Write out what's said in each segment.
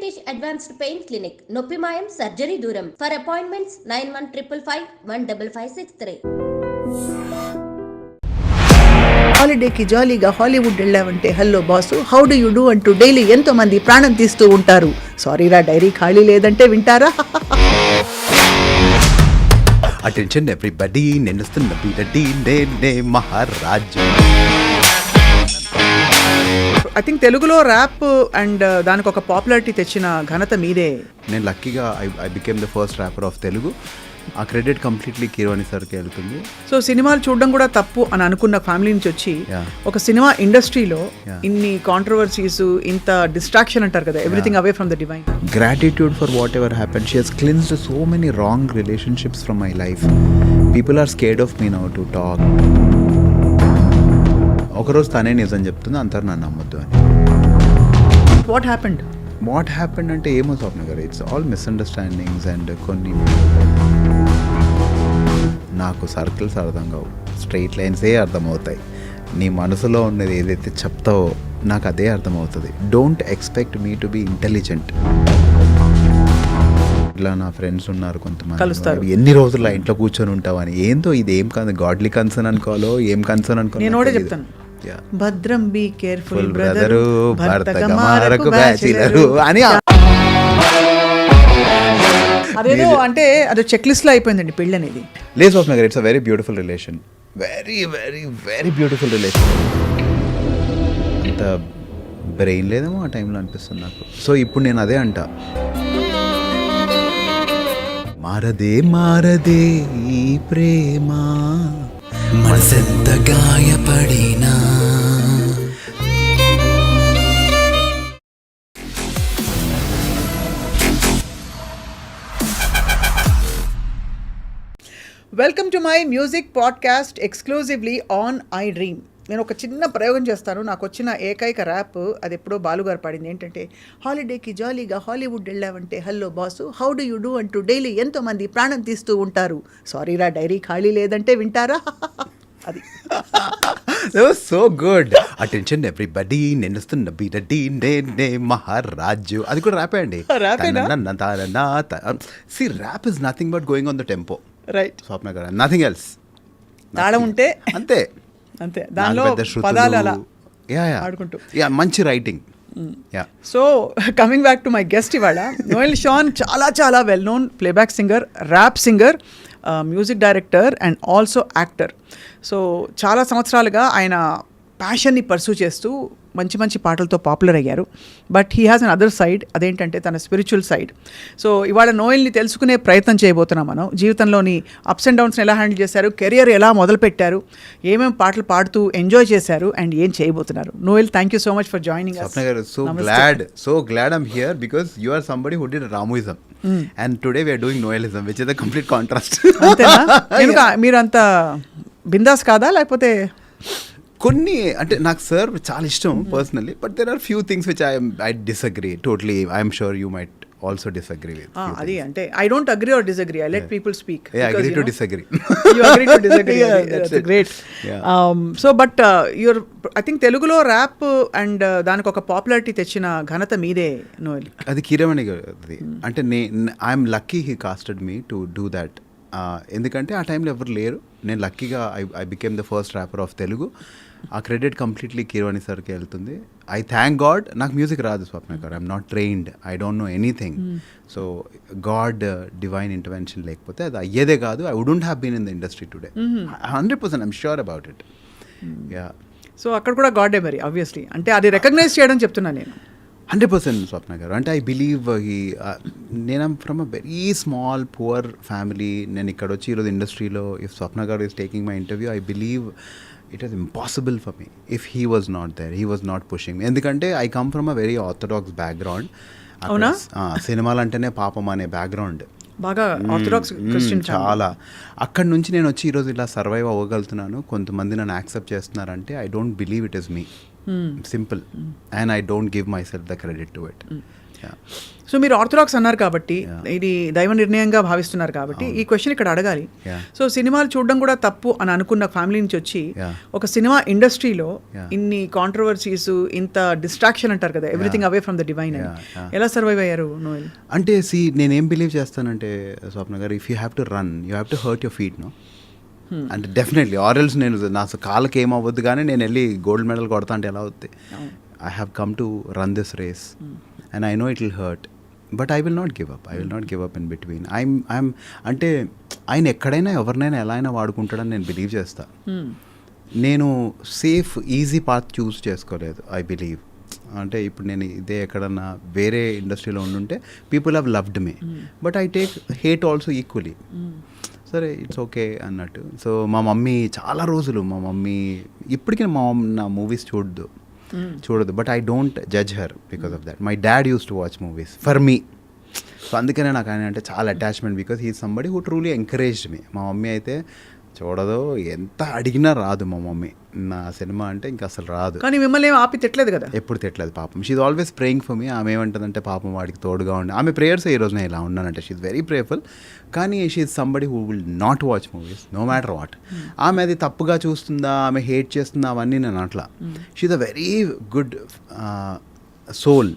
Venkatesh advanced pain clinic, నొప్పి మాయం, surgery దూరం. For appointments 9155556563. హాలిడేకి జాలీగా హాలీవుడ్ వెళ్ళావంటే hello boss how do you do అంటూ డైలీ ఎంతో మంది ప్రాణం తీస్తూ ఉంటారు. సారీరా డైరీ ఖాళీ లేదంటే వింటారా? అటెన్షన్ ఎవ్రీబడి, నిన్నుస్తున్న బీరడి నేనే మహారాజు. ఐ థింక్ తెలుగులో ర్యాప్ అండ్ దానికి ఒక పాపులారిటీ తెచ్చిన ఘనత మీదే. నేను లక్కీగా I became the first rapper of Telugu. ఆ క్రెడిట్ కంప్లీట్లీ కీరవాణి సార్కి వెళ్తుంది. సో సినిమాలు చూడడం కూడా తప్పు అని అనుకున్న ఫ్యామిలీ నుంచి వచ్చి ఒక సినిమా ఇండస్ట్రీలో ఇన్ని కాంట్రవర్సీస్, ఇంత డిస్ట్రాక్షన్ అంటారు కదా, everything away from the divine. Gratitude for whatever happened. She has cleansed so many wrong relationships from my life. People are scared of me now to talk. ఒకరోజు తనే నిజం చెప్తుంది, అంటారు నన్ను నమ్మొద్దు అని. వాట్ హ్యాపెండ్ అంటే ఏమో Swapna garu, it's all misunderstandings and కొన్ని నాకు సర్కిల్స్ అర్థం కావు, స్ట్రైట్ లైన్సే అర్థమవుతాయి. నీ మనసులో ఉన్నది ఏదైతే చెప్తావో నాకు అదే అర్థమవుతుంది. Don't expect me to be intelligent. ఇట్లా నా ఫ్రెండ్స్ ఉన్నారు కొంతమంది, ఎన్ని రోజులు ఇంట్లో కూర్చొని ఉంటావని. ఏందో ఇది ఏం కాదు, గాడ్లీ కన్సర్న్ అనుకోవాలో ఏం కన్సర్న్ అనుకోవాలి. నేను కూడా చెప్తాను, భద్రం బీ కేర్ఫుల్ బ్రదరు, భర్తకు బ్యాచిలరు అని. అదేదో అంటే అది చెక్ లిస్ట్ లో అయిపోయిందండి పెళ్ళి అనేది. లేదు స్వప్న garu, it's a very beautiful relation, very very very beautiful relation. అంత బ్రెయిన్ లేదేమో ఆ టైంలో అనిపిస్తుంది నాకు. సో ఇప్పుడు నేను అదే అంట, మారదే మారదే ఈ ప్రేమ, మనసెంత గాయపడినా. Welcome to my music podcast exclusively on iDream. నేను ఒక చిన్న ప్రయోగం చేస్తాను. నాకు వచ్చిన ఏకైక ర్యాప్ అది ఎప్పుడో బాలుగారు పాడింది. ఏంటంటే, హాలిడేకి జాలీగా హాలీవుడ్ వెళ్ళావంటే hello boss how do you do అంటూ డైలీ ఎంతో మంది ప్రాణం తీస్తూ ఉంటారు. సారీరా డైరీ ఖాళీ లేదంటే వింటారా? అది సో గుడ్. అటెన్షన్ ఎవ్రీబడి, నిన్నుస్తున్న బీరడి నేనే మహారాజు. అది కూడా ర్యాపే అండి. See rap is nothing but going on the tempo. Right Swapna garu, nothing else. తాళం ఉంటే అంతే అంతే, దానిలో పదాలు అలా ఆడుకుంటూ. మంచి writing. So coming back to my guest ఇవాళ, నోయల్ షాన్ చాలా చాలా well known playback singer, rap singer, music director and also actor. So చాలా సంవత్సరాలుగా ఆయన ప్యాషన్ని పర్సూ చేస్తూ మంచి మంచి పాటలతో పాపులర్ అయ్యారు. But he has an other side, అదేంటంటే తన స్పిరిచువల్ సైడ్. సో ఇవాళ నోయల్ని తెలుసుకునే ప్రయత్నం చేయబోతున్నాం మనం. జీవితంలోని అప్స్ అండ్ డౌన్స్ని ఎలా హ్యాండిల్ చేశారు, కెరియర్ ఎలా మొదలుపెట్టారు, ఏమేమి పాటలు పాడుతూ ఎంజాయ్ చేశారు అండ్ ఏం చేయబోతున్నారు. Noel, thank you so much for joining us. So glad I'm here because you are somebody who did Ramuism. And today we are doing Noelism, which is a complete contrast. అంతేనా? ఎందుకు మీరు అంత బిందాస్ కాదా, లేకపోతే? కొన్ని అంటే నాకు సార్ చాలా ఇష్టం personally, but there are few things which I disagree totally. I'm sure you might also disagree with. అది అంటే I don't agree or disagree, I let people speak. I agree to disagree. You agree to disagree. That's great. So but your I think తెలుగులో rap and దానికి ఒక popularity తెచ్చిన ఘనత మీదే Noel. అది కీరవాణి గారిది. అంటే I'm lucky he casted me to do that. ఎందుకంటే ఆ టైంలో ఎవరు లేరు. నేను లక్కీగా I became the first rapper of Telugu. ఆ క్రెడిట్ కంప్లీట్లీ కీరవాణి సార్కి వెళ్తుంది. I thank God. నాకు మ్యూజిక్ రాదు Swapna garu, I'm not trained, I don't know anything. So God divine intervention లేకపోతే అది అయ్యేదే కాదు. I wouldn't have been in the industry today. 100% I'm sure about it. So అక్కడ కూడా గాడే మరి ఆబ్వియస్లీ, అంటే అది రికగ్నైజ్ చేయడం చెప్తున్నాను నేను. 100% స్వప్న గారు. అంటే ఐ బిలీవ్ నేను from a very small poor family. నేను ఇక్కడ వచ్చి ఈరోజు ఇండస్ట్రీలో if Swapna garu is taking my interview, I believe it is impossible for me if he was not there, he was not pushing me. ఎందుకంటే I come from a very orthodox background. సినిమాలు అంటేనే పాపం అనే బ్యాక్గ్రౌండ్, బాగా ఆర్థోడాక్స్ క్రిస్టియన్. చాలా అక్కడి నుంచి నేను వచ్చి ఈరోజు ఇలా సర్వైవ్ అవ్వగలుగుతున్నాను, కొంతమంది నన్ను యాక్సెప్ట్ చేస్తున్నారంటే I don't believe it is me. Simple. And I don't give my self the credit to it. So మీరు ఆర్థడాక్స్ అన్నారు కాబట్టి, ఇది దైవ నిర్ణయంగా భావిస్తున్నారు కాబట్టి ఈ క్వశ్చన్ ఇక్కడ అడగాలి. సో సినిమాలు చూడడం కూడా తప్పు అని అనుకున్న ఫ్యామిలీ నుంచి వచ్చి ఒక సినిమా ఇండస్ట్రీలో ఇన్ని కాంట్రవర్సీస్, ఇంత డిస్ట్రాక్షన్ అంటారు కదా, everything away from the divine, ఎలా సర్వైవ్ అయ్యారు నోయల్? అంటే నేనేం బిలీవ్ చేస్తానంటే Swapna garu, if you have to run you have to hurt your feet, no. అంటే డెఫినెట్లీ ఆర్ఎల్స్ నేను నా కాళ్ళకి ఏమవ్వద్దు, కానీ నేను వెళ్ళి గోల్డ్ మెడల్ కొడతా అంటే ఎలా అవుద్ది? I have come to run this race and I know it will hurt, but I will not give up in between. I'm అంటే ఆయన ఎక్కడైనా ఎవరినైనా ఎలా అయినా వాడుకుంటాడని నేను బిలీవ్ చేస్తా. నేను సేఫ్ ఈజీ పాత్ చూస్ చేసుకోలేదు, ఐ బిలీవ్. అంటే ఇప్పుడు నేను ఇదే ఎక్కడన్నా వేరే ఇండస్ట్రీలో ఉండుంటే people have loved me, but I take hate also equally. సరే, ఇట్స్ ఓకే అన్నట్టు. సో మా మమ్మీ చాలా రోజులు, మా మమ్మీ ఇప్పటికీ మా మమ్మీ నా మూవీస్ చూడదు, but I don't judge her because of that. My dad use to watch movies for me. So అందుకనే నాకు ఆయన అంటే చాలా attachment, because he is somebody who truly encouraged మీ. మా మమ్మీ అయితే చూడదు, ఎంత అడిగినా రాదు మా మమ్మీ నా సినిమా అంటే, ఇంకా అసలు రాదు. కానీ మిమ్మల్ని ఏమి ఆపి తిట్టలేదు కదా? ఎప్పుడు తిట్టలేదు పాపం. She's always praying for me. ఆమె ఏమంటుందంటే, పాపం వాడికి తోడుగా ఉండి, ఆమె ప్రేయర్స్ ఈ రోజు నేను ఇలా ఉన్నానంటే షీఈ్ వెరీ ప్రేయర్ఫుల్. కానీ she's somebody who will not watch movies no matter what. ఆమె అది తప్పుగా చూస్తుందా, ఆమె హేట్ చేస్తుందా, అవన్నీ నేను అట్లా. She's a very good soul.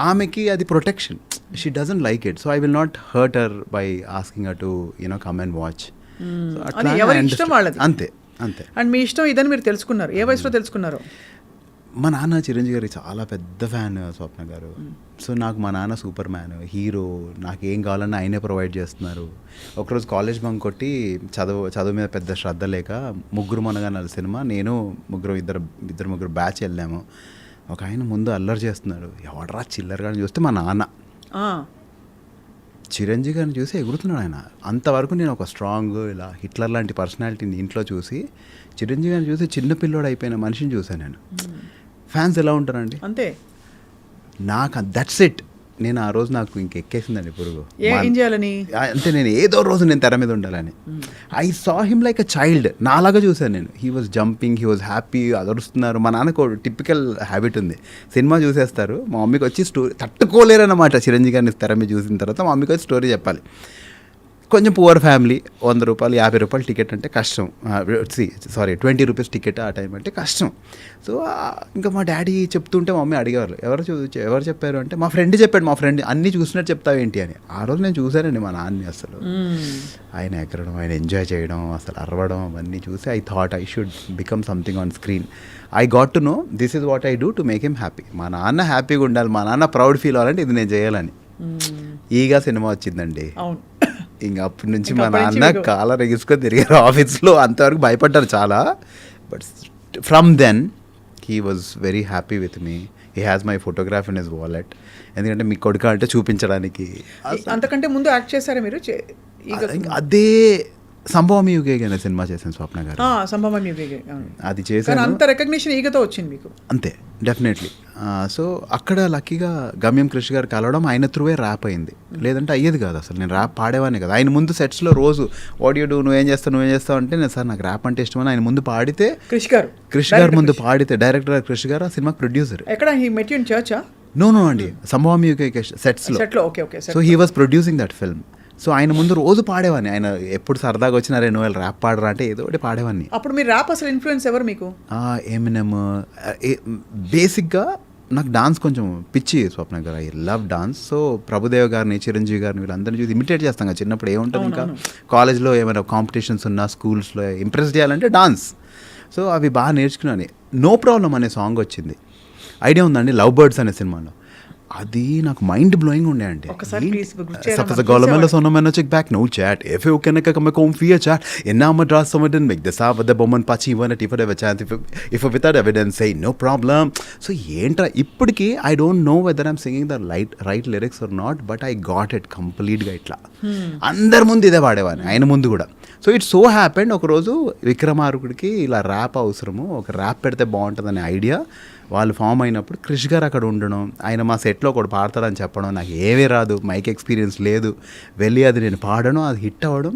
ఆమెకి అది protection. She doesn't like it, so I will not hurt her by asking her to come and watch. అంతే. అండ్ మీ ఇష్టం ఇదని మీరు తెలుసుకున్నారు, ఏ వయసులో తెలుసుకున్నారు? మా నాన్న చిరంజీవి గారికి చాలా పెద్ద ఫ్యాన్ స్వప్న గారు. సో నాకు మా నాన్న సూపర్ మ్యాన్, హీరో, నాకు ఏం కావాలన్నా ఆయనే ప్రొవైడ్ చేస్తున్నారు. ఒకరోజు కాలేజ్ బంక్ కొట్టి చదువు మీద పెద్ద శ్రద్ధ లేక ముగ్గురు మనగానాలు సినిమా, నేను ఇద్దరు ముగ్గురు బ్యాచ్ వెళ్ళాము. ఒక ఆయన ముందు అల్లరి చేస్తున్నాడు, ఎవడరా చిల్లరగా చూస్తే మా నాన్న. చిరంజీవి గారిని చూసి ఎగురుతున్నాడు ఆయన. అంతవరకు నేను ఒక స్ట్రాంగ్ ఇలా హిట్లర్ లాంటి పర్సనాలిటీని ఇంట్లో చూసి, చిరంజీవి గారిని చూసి చిన్నపిల్లోడు అయిపోయిన మనిషిని చూశాను నేను. ఫ్యాన్స్ ఎలా ఉంటారండి అంతే. నాకు దట్స్ ఇట్. నేను ఆ రోజు నాకు ఇంకెక్కేసిందండి పురుగు. ఏం చేయాలని అంటే నేను ఏదో రోజు నేను తెర మీద ఉండాలని. I saw him like a child. నాలాగా చూశాను నేను. He was jumping, he was happy, అదరుస్తున్నారు. మా నాన్నకు టిపికల్ హ్యాబిట్ ఉంది, సినిమా చూసేస్తారు, మా మమ్మీకి వచ్చి స్టోరీ తట్టుకోలేరన్నమాట. చిరంజీవి గారిని తెర మీద చూసిన తర్వాత మా మమ్మీకి వచ్చి స్టోరీ చెప్పాలి. కొంచెం పువర్ ఫ్యామిలీ, 100 రూపాయలు 50 రూపాయలు టికెట్ అంటే కష్టం. 20 రూపీస్ టికెట్ ఆ టైం అంటే కష్టం. సో ఇంకా మా డాడీ చెప్తుంటే మా మమ్మీ అడిగేవారు, ఎవరు చెప్పారు అంటే, మా ఫ్రెండ్ చెప్పాడు. మా ఫ్రెండ్ అన్నీ చూసినట్టు చెప్తావు ఏంటి అని. ఆ రోజు నేను చూశానండి మా నాన్నని. అసలు ఆయన ఎక్కడం, ఆయన ఎంజాయ్ చేయడం, అసలు అరవడం, అవన్నీ చూసి I thought I should become something on screen. I got to know this is what I do to make him happy. మా నాన్న హ్యాపీగా ఉండాలి, మా నాన్న ప్రౌడ్ ఫీల్ అవ్వాలంటే ఇది నేను చేయాలని. ఈగా సినిమా వచ్చిందండి. ఇంకా అప్పటి నుంచి మా నాన్న కాలర్ ఎగిసుకొని తిరిగారు ఆఫీస్లో. అంతవరకు భయపడ్డారు చాలా, but from then he was very happy with me. He has my photograph in his wallet. ఎందుకంటే మీ కొడుక అంటే చూపించడానికి. అంతకంటే ముందు యాక్ట్ చేశారా మీరు? అదే సంభవం యుగే అనే సినిమా చేశాను స్వప్న గారు. సంభవం యుగే అది చేశాను. అంత రికగ్నిషన్ ఈగతో వచ్చింది మీకు. అంతే, డెఫినెట్లీ. సో అక్కడ లక్కీగా గమ్యం కృష్ణ గారు కలవడం, ఆయన త్రూవే ర్యాప్ అయింది. లేదంటే అయ్యేది కాదు అసలు. నేను ర్యాప్ పాడేవాడిని కదా. ఆయన ముందు సెట్స్లో రోజు వాట్ యూ డూ, నువ్వేం చేస్తావు అంటే, నేను సార్ నాకు ర్యాప్ అంటే ఇష్టమని ఆయన ముందు పాడితే, కృష్ణ గారు ముందు పాడితే, డైరెక్టర్ కృష్ణ గారు ఆ సినిమా ప్రొడ్యూసర్. ఎక్కడ హీ మెట్ యు ఇన్ చర్చా? నో అండి, సంభవం యుగే సెట్స్లో. So he was producing that film. సో ఆయన ముందు రోజు పాడేవాడిని. ఆయన ఎప్పుడు సరదాగా వచ్చినారే, నువ్వు ర్యాప్ పాడరా అంటే ఏదో ఒకటి పాడేవాడిని. అప్పుడు మీరు ర్యాప్ అసలు ఇన్ఫ్లుయెన్స్ ఎవరు మీకు? ఎమినెమ్. బేసిక్గా నాకు డాన్స్ కొంచెం పిచ్చి స్వప్న garu. I love dance. So Prabhudev గారిని, చిరంజీవి గారిని, వీళ్ళందరినీ చూసి ఇమిటేట్ చేస్తాం కదా చిన్నప్పుడు. ఏముంటుంది, ఇంకా కాలేజ్లో ఏమైనా కాంపిటీషన్స్ ఉన్నా, స్కూల్స్లో ఇంప్రెస్ చేయాలంటే డాన్స్. సో అవి బాగా నేర్చుకున్నాను. నో ప్రాబ్లం అనే సాంగ్ వచ్చింది, ఐడియా ఉందండి, లవ్ బర్డ్స్ అనే సినిమాలో. అది నాకు మైండ్ బ్లోయింగ్ ఉండే అండి. Sapos Golomelo sonomeno check back no chat. If you can come home via chat. And now Madras someone make the Sava the Bowman Pachi one at if I have a chance if without evidence say no problem. So yentra ippudiki I don't know whether I'm singing the right lyrics or not, but I got it complete గా ఇట్లా. అందరి ముందు ఇదే పాడేవాడిని, ఆయన ముందు కూడా. So it so happened ఒకరోజు విక్రమార్కుడికి ఇలా ర్యాప్ అవసరము, ఒక ర్యాప్ పెడితే బాగుంటుందనే ఐడియా వాళ్ళు ఫామ్ అయినప్పుడు క్రిష్ గారు అక్కడ ఉండడం, ఆయన మా సెట్లో ఒకటి పాడతాడని చెప్పడం, నాకు ఏమీ రాదు, మైక్ ఎక్స్పీరియన్స్ లేదు, వెళ్ళి అది నేను పాడడం, అది హిట్ అవ్వడం.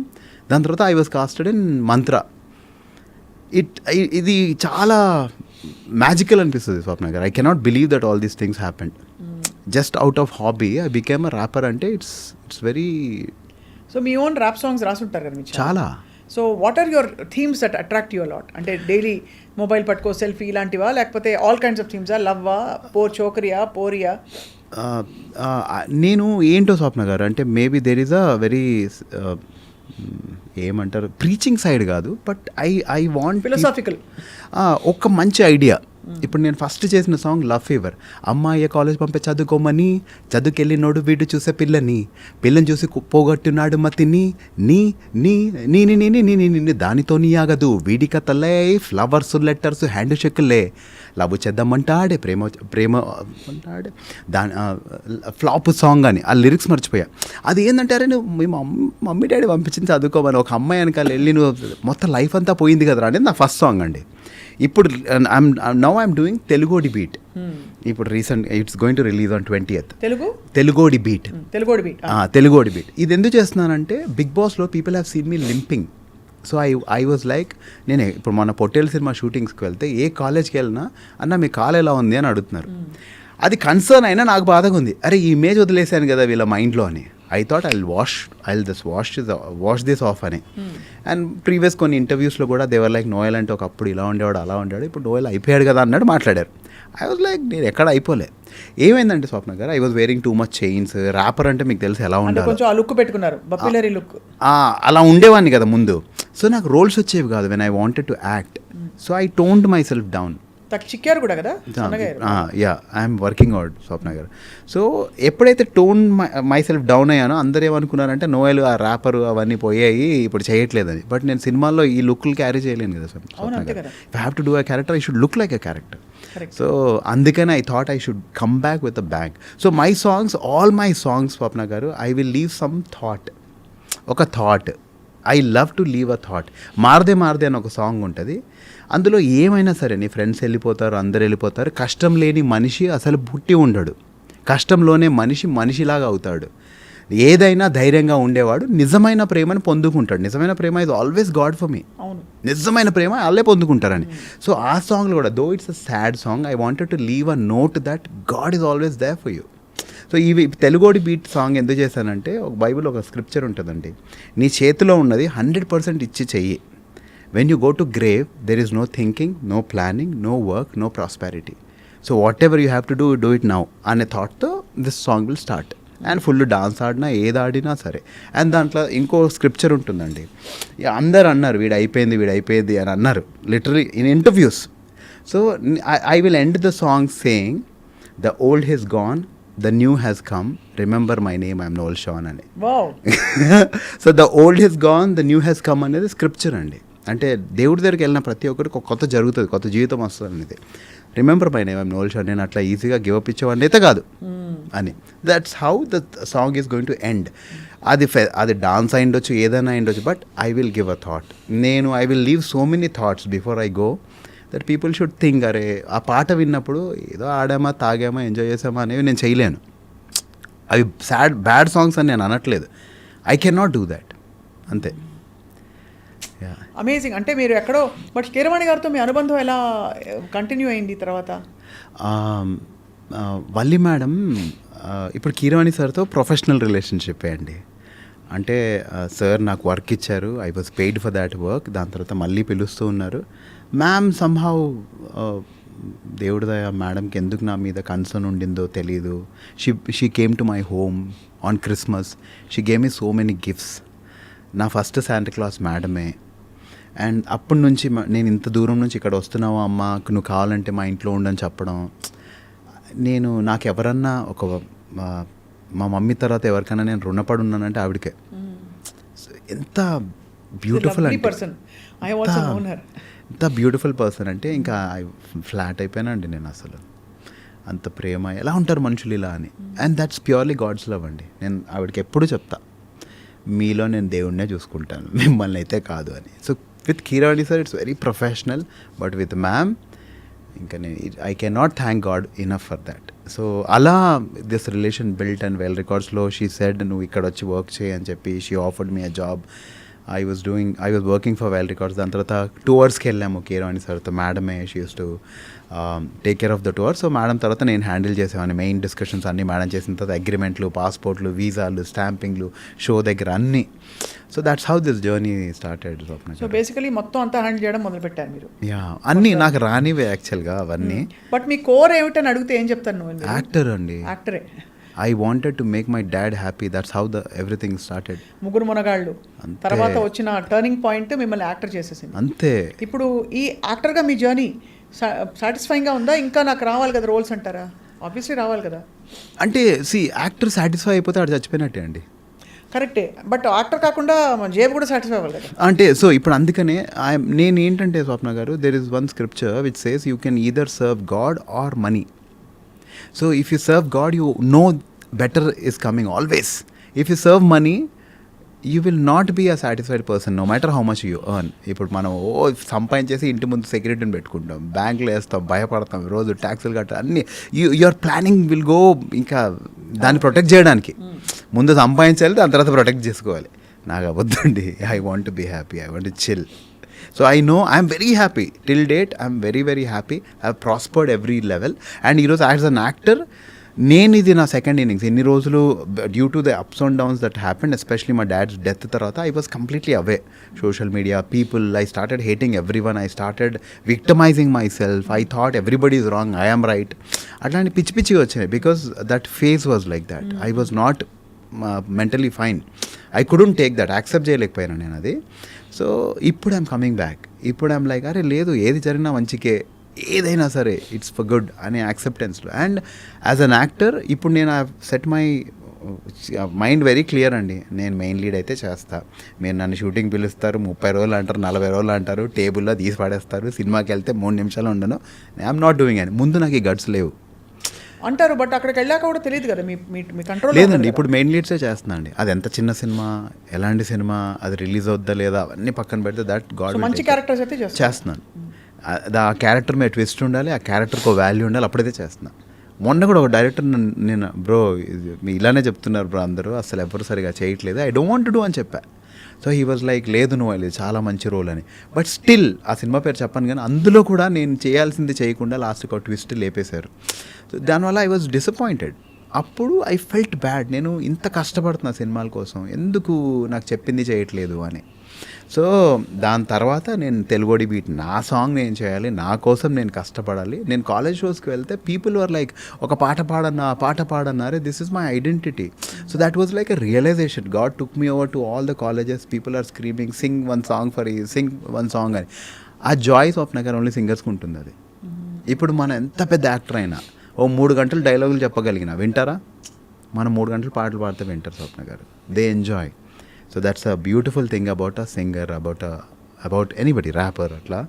దాని తర్వాత ఐ వాజ్ కాస్టెడ్ ఇన్ మంత్ర. ఇది చాలా మ్యాజికల్ అనిపిస్తుంది Swapna garu. I cannot believe that all these things happened. Just out of hobby I became a rapper అంటే ఇట్స్ వెరీ సో మీ ఓన్ ర్యాప్ సాంగ్స్ రాసుంటారు కదా మీరు చాలా. So what are your themes that attract you a lot? అంటే daily mobile పట్టుకో selfie ఇలాంటివా, లేకపోతే ఆల్ కైండ్స్ ఆఫ్ థీమ్సా? లవ్వా, చోకరియా, పోరియా? నేను ఏంటో స్వప్న గారు అంటే maybe there is a very ఏమంటారు ప్రీచింగ్ సైడ్ కాదు, బట్ ఐ వాంట్ ఫిలాసాఫికల్ ఒక మంచి ఐడియా. ఇప్పుడు నేను ఫస్ట్ చేసిన సాంగ్ లవ్ ఫీవర్. అమ్మాయి కాలేజ్ పంపే చదువుకోమని, చదువుకెళ్ళినోడు వీడు చూసే పిల్లని చూసి పోగొట్టున్నాడు మతిని, నీ నీ నీ నీ నీ నీ నీ దానితో నీ ఆగదు వీడి కథలే, ఫ్లవర్స్ లెటర్స్ హ్యాండ్ షెక్లే, లవ్ చేద్దామంటాడే ప్రేమ ప్రేమ అంటాడే దాని ఫ్లాప్ సాంగ్ అని ఆ లిరిక్స్ మర్చిపోయా. అది ఏంటంటే అరే నువ్వు మీ మమ్మీ డాడీ పంపించింది చదువుకోమని, ఒక అమ్మాయి వెనకాల వెళ్ళి నువ్వు మొత్తం లైఫ్ అంతా పోయింది కదరా అనేది నా ఫస్ట్ సాంగ్ అండి. ఇప్పుడు ఐఎమ్ డూయింగ్ తెలుగోడి బీట్. ఇప్పుడు recent it's going to release on 20th. తెలుగోడి బీట్. తెలుగోడి బీట్ ఇది ఎందుకు చేస్తున్నానంటే బిగ్ బాస్లో people have seen me limping. So I was like, నేను ఇప్పుడు మన పొట్టేల్ సినిమా షూటింగ్స్కి వెళ్తే ఏ కాలేజ్కి వెళ్ళినా అన్న మీ కాల్ ఎలా ఉంది అని అడుగుతున్నారు. అది కన్సర్న్ అయినా నాకు బాధగా ఉంది, అరే ఈ ఇమేజ్ వదిలేశాను కదా వీళ్ళ మైండ్లో అని. I thought I just wash this of అని. అండ్ ప్రీవియస్ కొన్ని ఇంటర్వ్యూస్లో కూడా దేవర్ లైక్ నోయల్ అంటే ఒకప్పుడు ఇలా ఉండేవాడు అలా ఉండేవాడు, ఇప్పుడు నోయల్ అయిపోయాడు కదా అన్నాడు మాట్లాడారు. ఐ వాజ్ లైక్ నేను ఎక్కడ అయిపోలే. ఏమైందంటే స్వప్న garu, I was wearing too much chains. Wrapper అంటే మీకు తెలుసు ఎలా ఉండాలి, అలా ఉండేవాడిని కదా ముందు. సో నాకు రోల్స్ వచ్చేవి కాదు when I wanted to act. So I toned myself down. చిక్కారు కూడా కదా. Yeah I'm working out Swapna garu. So ఎప్పుడైతే టోన్ మై సెల్ఫ్ డౌన్ అయ్యానో అందరూ ఏమనుకున్నారంటే నోయల్ ఆ ర్యాపర్ అవన్నీ పోయాయి ఇప్పుడు చేయట్లేదని. బట్ నేను సినిమాల్లో ఈ లుక్లు క్యారీ చేయలేను కదా Swapna garu. If I have to do a character I should look like a character. So అందుకని I thought I should come back with a bang. So my songs, all my songs Swapna garu, I will leave some thought, ఒక thought. I love to leave a thought. మారదే అని ఒక song ఉంటుంది. అందులో ఏమైనా సరే నీ ఫ్రెండ్స్ వెళ్ళిపోతారు, అందరు వెళ్ళిపోతారు, కష్టం లేని మనిషి అసలు పుట్టి ఉండడు, కష్టంలోనే మనిషిలాగా అవుతాడు. ఏదైనా ధైర్యంగా ఉండేవాడు నిజమైన ప్రేమను పొందుకుంటాడు. నిజమైన ప్రేమ is always God for me. నిజమైన ప్రేమ వాళ్ళే పొందుకుంటారని. సో ఆ సాంగ్లో కూడా though it's a sad song, I wanted to leave a note that God is always there for you. So ఇవి తెలుగోడి బీట్ సాంగ్ ఎందుకు చేశానంటే, ఒక బైబిల్ ఒక స్క్రిప్చర్ ఉంటుందండి, నీ చేతిలో ఉన్నది 100% ఇచ్చి చెయ్యి. When you go to grave there is no thinking, no planning, no work, no prosperity. So whatever you have to do it now అనే థాట్తో this song will start. And full dance ఆడినా ఏది ఆడినా సరే. And దాంట్లో ఇంకో scripture ఉంటుందండి, అందరు అన్నారు వీడు అయిపోయింది అని అన్నారు literally in interviews. So I will end the song saying the old he's gone, the new has come, remember my name I'm Noel Sean అని. So the old he's gone, the new has come అనేది scripture అండి. అంటే దేవుడి దగ్గరికి వెళ్ళిన ప్రతి ఒక్కరికి ఒక కొత్త జరుగుతుంది, కొత్త జీవితం వస్తుంది అనేది. Remember my name I'm Noel Sean, నేను అట్లా ఈజీగా గివ్ అప్ ఇచ్చేవాడిని అయితే కాదు అని. That's how the song is going to end. అది డాన్స్ అయిండొచ్చు, ఏదైనా అయిండొచ్చు, but I will give a thought. I will leave so many thoughts before I go, that people should think అరే ఆ పాట విన్నప్పుడు ఏదో ఆడామా తాగామా ఎంజాయ్ చేసామా అనేవి నేను చేయలేను. అవి బ్యాడ్ సాంగ్స్ అని నేను అనట్లేదు, I can not do that, అంతే. అమేజింగ్. అంటే మీరు ఎక్కడో, బట్ కీరవాణి గారితో మీ అనుబంధం ఎలా కంటిన్యూ అయింది తర్వాత? వల్లి మేడం ఇప్పుడు కీరవాణి సార్తో ప్రొఫెషనల్ రిలేషన్షిప్ అండి. అంటే సార్ నాకు వర్క్ ఇచ్చారు, I was paid for that work. దాని తర్వాత మళ్ళీ పిలుస్తూ ఉన్నారు. మ్యామ్ సమ్హౌ దేవుడి దయ మేడంకి ఎందుకు నా మీద కన్సర్న్ ఉండిందో తెలీదు. She came to my home on Christmas, she gave me so many gifts. నా ఫస్ట్ శాంటా క్లాస్ మేడమే. అండ్ అప్పటి నుంచి నేను ఇంత దూరం నుంచి ఇక్కడ వస్తున్నావు అమ్మ, నువ్వు కావాలంటే మా ఇంట్లో ఉండని చెప్పడం. నాకు ఎవరన్నా మా మమ్మీ తర్వాత ఎవరికైనా నేను రుణపడి ఉన్నానంటే ఆవిడకే. ఎంత బ్యూటిఫుల్ ఎంత బ్యూటిఫుల్ పర్సన్ అంటే ఇంకా ఫ్లాట్ అయిపోయానండి నేను. అసలు అంత ప్రేమ, ఎలా ఉంటారు మనుషులు ఇలా అని. And that's purely God's love అండి. నేను ఆవిడకి ఎప్పుడు చెప్తా, మీలో నేను దేవుడినే చూసుకుంటాను, మిమ్మల్ని అయితే కాదు అని. So with Keeravani sir it's very professional, but with ma'am ఇంకా నేను I can not thank God enough for that. So అలా this relation built. And Well రికార్డ్స్లో షీ సెడ్ నువ్వు ఇక్కడ వచ్చి వర్క్ చేయి అని చెప్పి she offered me a job. I was working for Well Records. దాని తర్వాత టూర్స్కి వెళ్ళాము కీరవాణి సార్తో. మేడమే she used to take care of the tour. So madam తర్వాత నేను హ్యాండిల్ చేసేవాడిని. మెయిన్ డిస్కషన్స్ అన్నీ మేడం చేసిన తర్వాత అగ్రిమెంట్లు, పాస్పోర్ట్లు, వీసాలు, స్టాంపింగ్లు, షో దగ్గర అన్నీ. So that's how this journey started. So basically మొత్తం అంతా హ్యాండిల్ చేయడం మొదలుపెట్టారు మీరు. యా, అన్నీ నాకు రానివే యాక్చువల్గా అవన్నీ. బట్ మీ కోర్ ఏమిటని అడిగితే ఏం చెప్తాను నువ్వు? యాక్టర్ అండి. యాక్టరే. I wanted to make my dad happy. That's how everything started. ముగ్గురు మునగాళ్ళు తర్వాత వచ్చిన టర్నింగ్ పాయింట్ మిమ్మల్ని యాక్టర్ చేసేసింది. అంతే. ఇప్పుడు ఈ యాక్టర్గా మీ జర్నీ సాటిస్ఫైయింగ్గా ఉందా? ఇంకా నాకు రావాలి కదా రోల్స్ అంటారా? ఆబ్వియస్లీ రావాలి కదా. అంటే యాక్టర్ సాటిస్ఫై అయిపోతే ఆడు చచ్చిపోయినట్టే అండి. కరెక్టే, బట్ యాక్టర్ కాకుండా జేబు కూడా సాటిస్ఫై అవ్వాలి కదా. అంటే సో ఇప్పుడు అందుకనే నేను ఏంటంటే Swapna garu, there is one scripture which says you can either serve God or money. So if you serve God, you know better is coming always. If you serve money, you will not be a satisfied person no matter how much you earn. ఇప్పుడు మనం సంపాదించేసి ఇంటి ముందు సెక్యూరిటీని పెట్టుకుంటాం, బ్యాంకులో వేస్తాం, భయపడతాం, రోజు ట్యాక్సులు కట్టాలి, అన్నీ యువర్ ప్లానింగ్ విల్ గో. ఇంకా దాన్ని ప్రొటెక్ట్ చేయడానికి ముందు సంపాదించాలి, దాని తర్వాత ప్రొటెక్ట్ చేసుకోవాలి. నాకు అవద్దండి. I want to be happy, I want to chill. So I know I'm very happy. Till date, I'm very, very happy. I've prospered every level. And as an actor, నేను ఇది నా సెకండ్ ఇన్నింగ్స్. ఎన్ని రోజులు due to the ups and downs that happened, especially మా dad's death తర్వాత I was completely away. Social media, people, I started hating everyone. I started victimising myself. I thought everybody is wrong, I am right. అట్లాంటి పిచ్చి పిచ్చిగా వచ్చినాయి. Because that phase was like that. I was not mentally fine. I couldn't take that, accept చేయలేకపోయాను నేను అది. So ఇప్పుడు I'm coming back. ఇప్పుడు I'm like, అరే లేదు, ఏది జరిగినా మంచికే, ఏదైనా సరే ఇట్స్ ఫర్ గుడ్ అనే యాక్సెప్టెన్స్లో. అండ్ యాజ్ అన్ యాక్టర్ ఇప్పుడు నేను set my mind very clear అండి. నేను మెయిన్ లీడ్ అయితే చేస్తా. మీరు నన్ను షూటింగ్ పిలుస్తారు, 30 రోజులు అంటారు, 40 రోజులు అంటారు, టేబుల్లో తీసి పడేస్తారు. సినిమాకి వెళ్తే 3 నిమిషాలు ఉండను. ఐఎమ్ నాట్ డూయింగ్ అని. ముందు నాకు ఈ గట్స్ లేవు అంటారు, బట్ అక్కడికి వెళ్ళాక కూడా తెలియదు కదా మీ కంట్రోల్ లేదండి. ఇప్పుడు మెయిన్ లీడ్సే చేస్తున్నా అండి. అది ఎంత చిన్న సినిమా, ఎలాంటి సినిమా, అది రిలీజ్ అవుద్దా లేదా అవన్నీ పక్కన పెడితే దట్ గాడ్ మంచి క్యారెక్టర్స్ అయితే చేస్తున్నాను. ఆ క్యారెక్టర్ మీద ట్విస్ట్ ఉండాలి, ఆ క్యారెక్టర్కి ఒక వాల్యూ ఉండాలి, అప్పుడైతే చేస్తున్నా. మొన్న కూడా ఒక డైరెక్టర్ నేను బ్రో మీ ఇలానే చెప్తున్నారు బ్రో అందరూ, అసలు ఎవరు సరిగా చేయట్లేదు, I don't want to do అని చెప్పా. సో హీ వాజ్ లైక్, లేదు నువ్వు అది చాలా మంచి రోల్ అని. బట్ స్టిల్ ఆ సినిమా పేరు చెప్పాను కానీ అందులో కూడా నేను చేయాల్సింది చేయకుండా లాస్ట్కి ఒక ట్విస్ట్ లేపేశారు. సో దానివల్ల ఐ వాజ్ డిసప్పాయింటెడ్. అప్పుడు ఐ ఫెల్ట్ బ్యాడ్. నేను ఇంత కష్టపడుతున్నా సినిమాల కోసం, ఎందుకు నాకు చెప్పింది చేయట్లేదు అని. సో దాని తర్వాత నేను తెలుగోడి బీట్, నా సాంగ్ నేను చేయాలి, నా కోసం నేను కష్టపడాలి. నేను కాలేజ్ షోస్కి వెళ్తే పీపుల్ వర్ లైక్, ఒక పాట పాడన్నారే, this is my identity. So that was like a realisation. God took me over to all the colleges, people are screaming sing one song అని. ఆ జాయ్స్ ఆఫ్ నగర్ ఓన్లీ సింగర్స్కి ఉంటుంది అది. ఇప్పుడు మనం ఎంత పెద్ద యాక్టర్ అయినా 3 గంటలు డైలాగులు చెప్పగలిగిన వింటారా? మనం 3 గంటలు పాటలు పాడితే వింటారు Swapna garu. They enjoy. So that's a beautiful thing about a singer, about anybody, rapper అట్లా.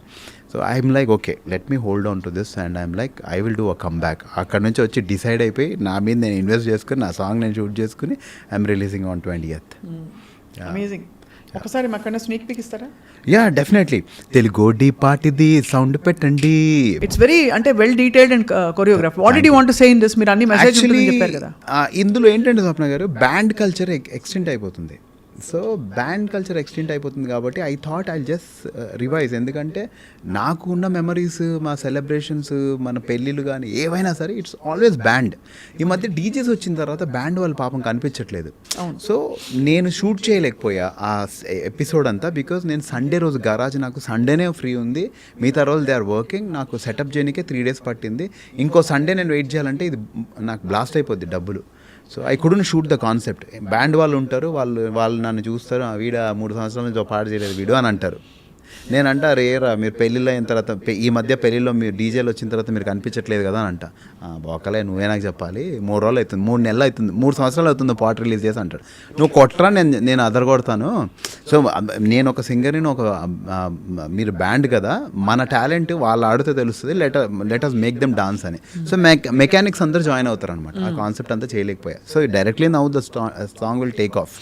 So I'm like, okay let me hold on to this and I'm like, I will do a comeback. అక్కడ నుంచి వచ్చి decide అయిపోయి నా మీద నేను invest చేసుకుని, నా సాంగ్ నేను షూట్ చేసుకుని I'm releasing on 20th. Amazing. ఒకసారి మాకన్నా స్నీక్ పీక్ ఇస్తారా? Yeah definitely. తెలుగోడి పాటిది సౌండ్ పెట్టండి. ఇట్స్ వెరీ అంటే well detailed and choreograph. What did you want to say in this? మీరు అన్ని మెసేజ్ చెప్పారు కదా. ఇందులో ఏంటంటే Swapna garu, band culture extinct అయిపోతుంది. సో బ్యాండ్ కల్చర్ ఎక్స్టెంట్ అయిపోతుంది కాబట్టి I thought I just revise. ఎందుకంటే నాకు ఉన్న మెమరీస్, మా సెలబ్రేషన్స్, మన పెళ్ళిళ్ళు కానీ ఏవైనా సరే ఇట్స్ ఆల్వేస్ బ్యాండ్. ఈ మధ్య డీజేస్ వచ్చిన తర్వాత బ్యాండ్ వాళ్ళు పాపం కనిపించట్లేదు. సో నేను షూట్ చేయలేకపోయా ఆ ఎపిసోడ్ అంతా. బికాజ్ నేను సండే రోజు గరాజ్, నాకు సండేనే ఫ్రీ ఉంది, మిగతా రోజులు దే ఆర్ వర్కింగ్. నాకు సెటప్ చేయడానికే 3 days పట్టింది. ఇంకో సండే నేను వెయిట్ చేయాలంటే ఇది నాకు బ్లాస్ట్ అయిపోద్ది డబ్బులు. So I couldn't shoot the concept. Band వాళ్ళు ఉంటారు, వాళ్ళు నన్ను చూస్తారు, వీడ 3 సంవత్సరాల నుంచి పాట చేయలేదు వీడు అని అంటారు. నేను అంటా, రేరా మీరు పెళ్ళిళ్ళు అయిన తర్వాత, ఈ మధ్య పెళ్ళిలో మీరు డీజేలు వచ్చిన తర్వాత మీరు కనిపించట్లేదు కదా అని అంట. బోకలే నువ్వే నాకు చెప్పాలి, 3 రోజులు అవుతుంది, 3 నెలలు అవుతుంది, 3 సంవత్సరాలు అవుతుంది పాట రిలీజ్ చేసి అంటాడు. నువ్వు కొట్టరా, నేను అదర్ కొడతాను. సో నేను ఒక సింగర్ని, మీరు బ్యాండ్ కదా, మన టాలెంట్ వాళ్ళు ఆడితే తెలుస్తుంది, let us make them dance అని. సో మెకానిక్స్ అందరూ జాయిన్ అవుతారు అనమాట. ఆ కాన్సెప్ట్ అంతా చేయలేకపోయా. So directly now the song will take off.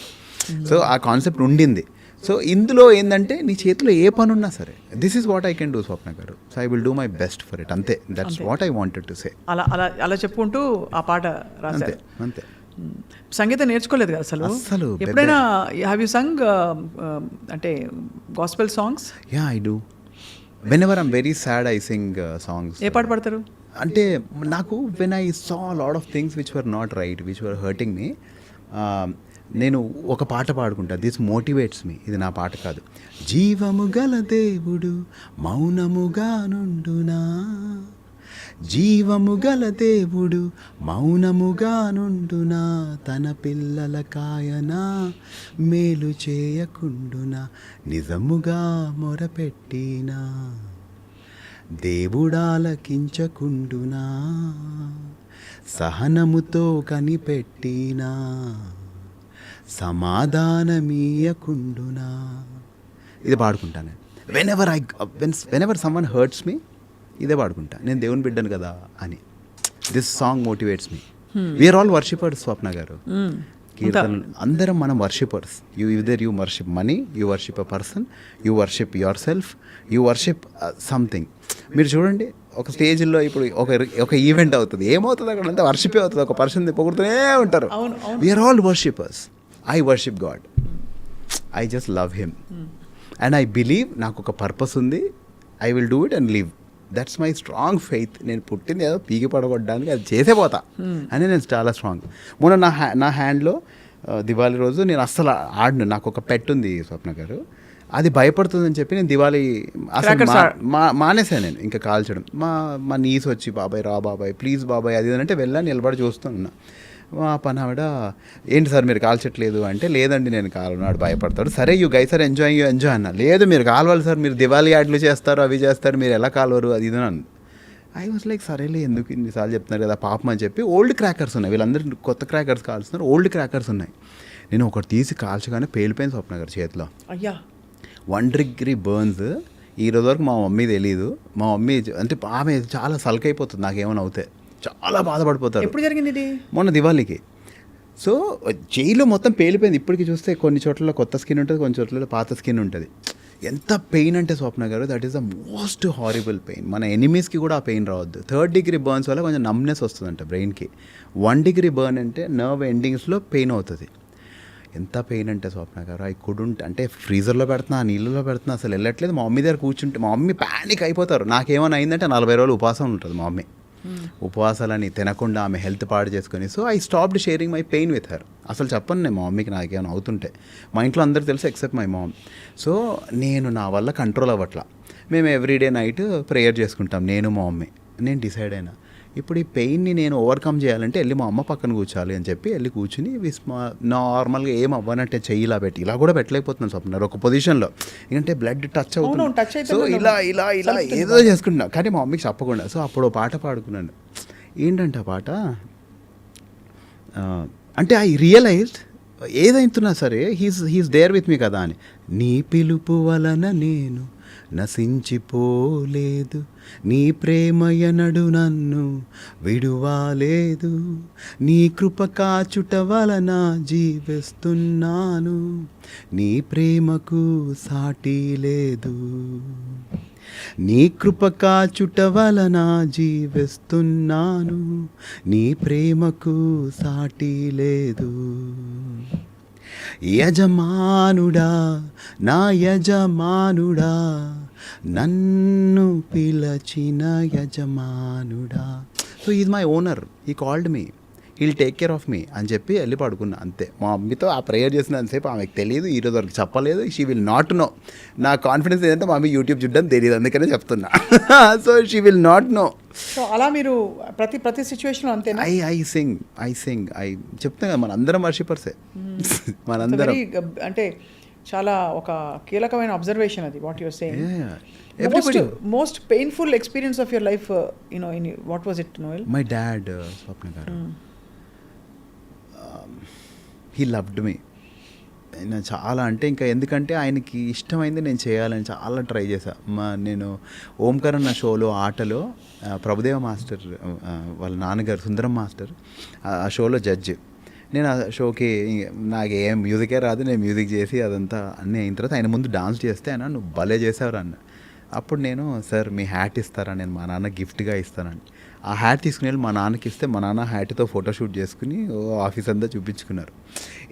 So ఆ కాన్సెప్ట్ ఉండింది. సో ఇందులో ఏంటంటే, నీ చేతిలో ఏ పని ఉన్నా సరే, this is what I can do Swapna garu. So I will do my best for it. అంతే, that's what I wanted to say. అలా చెప్పుకుంటూ ఆ పాట రాశారు. అంతే. సంగీతం నేర్చుకోలేదు కదా అసలు అస్సలు ఎప్పుడైనా హ్యావ్ యూ సంగ్ అంటే gospel songs? Yeah I do. Whenever I'm very sad I sing songs. ఏ పాట పాడతారు? అంటే నాకు when I saw lot of things which were not right, which were hurting me, నేను ఒక పాట పాడుకుంటా. దిస్ మోటివేట్స్ మీ. ఇది నా పాట కాదు. జీవము గల దేవుడు మౌనముగా నుండునా, జీవము గల దేవుడు మౌనముగా నుండునా, తన పిల్లల కాయనా మేలు చేయకుండునా, నిజముగా మొరపెట్టినా దేవుడాలకించకుండునా, సహనముతో కనిపెట్టినా సమాధానమీయకుండునా. ఇది పాడుకుంటాను. Whenever someone hurts me ఇదే పాడుకుంటా. నేను దేవుని బిడ్డను కదా అని. This song motivates me. We are all worshippers Swapna garu. కీర్తన అందరం మనం worshippers. You worship money, you worship a person, you worship yourself, you worship something. మీరు చూడండి, ఒక స్టేజ్లో ఇప్పుడు ఒక ఈవెంట్ అవుతుంది, ఏమవుతుంది అక్కడ అంతా వర్షిపే అవుతుంది. ఒక పర్సన్ పొగుడుతూనే ఉంటారు. We're all worshippers. I worship God. I just love him and I believe నాకు ఒక పర్పస్ ఉంది. I will do it and live. That's my strong faith. నేను పుట్టింది ఏదో పీకి పడగొట్టడానికి, అది చేసే పోతా అని నేను చాలా స్ట్రాంగ్. మొన్న నా హ్యాండ్లో దివాళీ రోజు నేను అస్సలు ఆడను. నాకు ఒక పెట్ ఉంది స్వప్న గారు, అది భయపడుతుందని చెప్పి నేను దివాళీ అసలు మానేసాను. నేను ఇంకా కాల్చడం. మా నీస్ వచ్చి బాబాయ్ రా బాబాయ్ ప్లీజ్ బాబాయ్ అది అంటే వెళ్ళాను, నిలబడి చూస్తున్నా. మా పని ఆవిడ ఏంటి సార్ మీరు కాల్చట్లేదు అంటే, లేదండి నేను కాలనాడు భయపడతాడు. సరే యూ గైస్ ఆర్ ఎంజాయ్ అన్న. లేదు మీరు కాలవాలి సార్, మీరు దివాళీ యాడ్లు చేస్తారు అవి చేస్తారు, మీరు ఎలా కాలవరు అది ఇది అని. ఐ వాజ్ లైక్ సరేలే ఎందుకు ఇన్నిసార్లు చెప్తున్నారు కదా పాపం అని చెప్పి. ఓల్డ్ క్రాకర్స్ ఉన్నాయి, వీళ్ళందరూ కొత్త క్రాకర్స్ కాల్స్తున్నారు, ఓల్డ్ క్రాకర్స్ ఉన్నాయి. నేను ఒకటి తీసి కాల్చగానే పేలిపోయింది స్వప్న గారు చేతిలో. అయ్యా 1 degree బర్న్స్. ఈ రోజు వరకు మా మమ్మీ తెలీదు. మా మమ్మీ అంటే ఆమె చాలా సల్కైపోతుంది నాకేమైనా అవుతే, చాలా బాధపడిపోతారు. ఎప్పుడు జరిగింది ఇది? మొన్న దివాళీకి. సో చేయిలో మొత్తం పేలిపోయింది. ఇప్పటికి చూస్తే కొన్ని చోట్ల కొత్త స్కిన్ ఉంటుంది, కొన్ని చోట్ల పాత స్కిన్ ఉంటుంది. ఎంత పెయిన్ అంటే స్వప్న గారు, that is the most horrible pain. మన ఎనిమీస్కి కూడా ఆ పెయిన్ రావద్దు. 3rd degree బర్న్స్ వల్ల కొంచెం నమ్నెస్ వస్తుందంట బ్రెయిన్కి. 1 degree బర్న్ అంటే నర్వ్ ఎండింగ్స్లో పెయిన్ అవుతుంది. ఎంత పెయిన్ అంటే స్వప్న గారు, ఐ కుడెంట్. అంటే ఫ్రీజర్లో పెడుతున్నా, నీళ్ళలో పెడుతున్నా, అసలు వెళ్ళట్లేదు. మా మమ్మీ దగ్గర కూర్చుంటే మా మమ్మీ ప్యానిక్ అయిపోతారు. నాకేమైనా అయిందంటే 40 రోజులు ఉపవాసం ఉంటుంది మా మమ్మీ. ఉపవాసాలని తినకుండా ఆమె హెల్త్ పాడు చేసుకొని. So I stopped sharing my pain with her. అసలు చెప్పను నేను మా మమ్మీకి నాకేమైనా అవుతుంటే. మా ఇంట్లో అందరు తెలుసు ఎక్సెప్ట్ మై మామ్. సో నేను నా వల్ల కంట్రోల్ అవ్వట్లా. మేము ఎవ్రీడే నైట్ ప్రేయర్ చేసుకుంటాం నేను మా మమ్మీ. నేను డిసైడ్ అయినా ఇప్పుడు ఈ పెయిన్ని నేను ఓవర్కమ్ చేయాలంటే వెళ్ళి మా అమ్మ పక్కన కూర్చోాలి అని చెప్పి వెళ్ళి కూర్చుని నార్మల్గా ఏం అవ్వనంటే చెయ్యిలా పెట్టి, ఇలా కూడా పెట్టలేకపోతున్నాను స్వప్న ఒక పొజిషన్లో, ఎందుకంటే బ్లడ్ టచ్ అవుతుంది. సో ఇలా ఇలా ఇలా ఏదో చేసుకుంటున్నా, కానీ మా మమ్మీకి చెప్పకుండా. సో అప్పుడు పాట పాడుకున్నాను. ఏంటంటే ఆ పాట అంటే ఐ రియలైజ్డ్ ఏదైతున్నా సరే హీస్ దేర్ విత్ మీ కదా అని. నీ పిలుపు వలన నేను నశించిపోలేదు, నీ ప్రేమయనడు నన్ను విడువాలేదు, నీ కృప కాచుట వలన జీవిస్తున్నాను, నీ ప్రేమకు సాటి లేదు, నీ కృప కాచుట వలన జీవిస్తున్నాను, నీ ప్రేమకు సాటి లేదు. యజమానుడా నా యజమానుడా, నన్ను పిలచిన యజమానుడా. So is my owner, he called me, he'll take care of me అని చెప్పి వెళ్ళి పడుకున్నా అంతే. మా మమ్మీతో ఆ ప్రేయర్ చేసినంతసేపు ఆమెకు తెలియదు, ఈరోజు వరకు చెప్పలేదు. She will not know. నా కాన్ఫిడెన్స్ ఏంటంటే మా మమ్మీ యూట్యూబ్ చూడడం తెలియదు, అందుకనే చెప్తున్నా. So she will not know. సో అలా మీరు ప్రతి సిచ్యువేషన్లో అంతే. ఐ సింగ్ చెప్తాం కదా, మనందరం వర్షిపర్సే. మనందరం అంటే చాలా ఒక కీలకమైన అబ్జర్వేషన్ అది, what your saying. Most painful experience of your life, what was it Noel? My dad Swapna garu, he loved మీ. నేను చాలా అంటే ఇంకా ఎందుకంటే ఆయనకి ఇష్టమైంది నేను చేయాలని చాలా ట్రై చేశా. నేను ఓంకారం నా షోలో ఆటలో ప్రభుదేవ మాస్టర్ వాళ్ళ నాన్నగారు సుందరం మాస్టర్ ఆ షోలో జడ్జి. నేను ఆ షోకి నాకు ఏం మ్యూజికే రాదు, నేను మ్యూజిక్ చేసి అదంతా అన్నీ అయిన తర్వాత ఆయన ముందు డాన్స్ చేస్తే ఆయన నువ్వు భలే చేసావు అన్న. అప్పుడు నేను సార్ మీ హ్యాట్ ఇస్తారా, నేను మా నాన్న గిఫ్ట్గా ఇస్తానండి. ఆ హ్యాట్ తీసుకుని వెళ్ళి మా నాన్నకి ఇస్తే మా నాన్న హ్యాట్తో ఫోటోషూట్ చేసుకుని ఆఫీస్ అంతా చూపించుకున్నారు.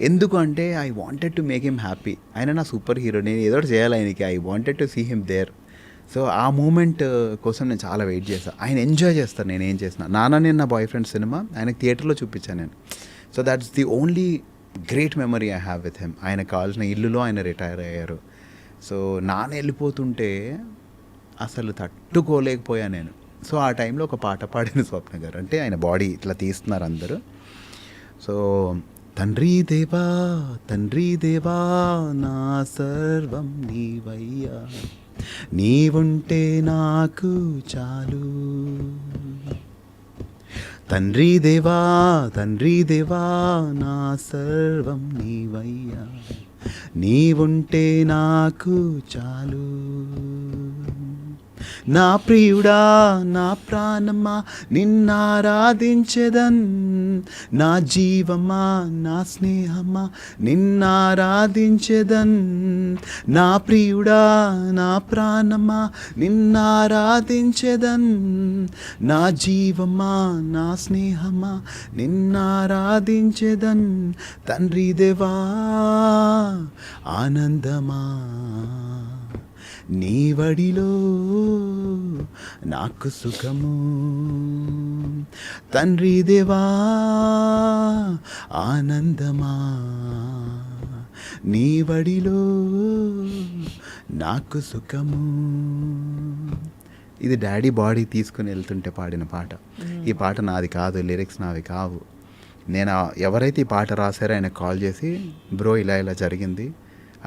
ఎందుకు అంటే I wanted to make him happy. ఆయన నా సూపర్ హీరో, నేను ఏదో ఒకటి చేయాలి ఆయనకి. I wanted to see him there. So ఆ మూమెంట్ కోసం నేను చాలా వెయిట్ చేస్తాను. ఆయన ఎంజాయ్ చేస్తాను నేను ఏం చేసిన. నాన్న నేను నా బాయ్ ఫ్రెండ్ సినిమా ఆయనకి థియేటర్లో చూపించాను నేను. So that's the only great memory I have with him. ఆయనకు కావాల్సిన ఇల్లులో ఆయన రిటైర్ అయ్యారు. సో నాన్న వెళ్ళిపోతుంటే అసలు తట్టుకోలేకపోయా నేను. సో ఆ టైంలో ఒక పాట పాడిన స్వప్న గారు, అంటే ఆయన బాడీ ఇట్లా తీస్తున్నారు అందరూ. సో తండ్రి దేవా తండ్రి దేవా నా సర్వం నీవయ్యా, నీవుంటే నాకు చాలు. తండ్రి దేవా నా సర్వం నీవయ్యా, నీవుంటే నాకు చాలు. నా ప్రియుడా నా ప్రాణమా నిన్నారాధించెదన్, నా జీవమా నా స్నేహమా నిన్నారాధించెదన్. నా ప్రియుడా నా ప్రాణమా నిన్నారాధించెదన్, నా జీవమా నా స్నేహమా నిన్నారాధించెదన్. తండ్రి దేవా ఆనందమా నీ వడిలో నాకు సుఖము. తండ్రి దేవా ఆనందమా నీ వడిలో నాకు సుఖము. ఇది డాడీ బాడీ తీసుకుని వెళ్తుంటే పాడిన పాట. ఈ పాట నాది కాదు, లిరిక్స్ నావి కావు. నేను ఎవరైతే ఈ పాట రాశారో ఆయనకు కాల్ చేసి, బ్రో ఇలా ఇలా జరిగింది,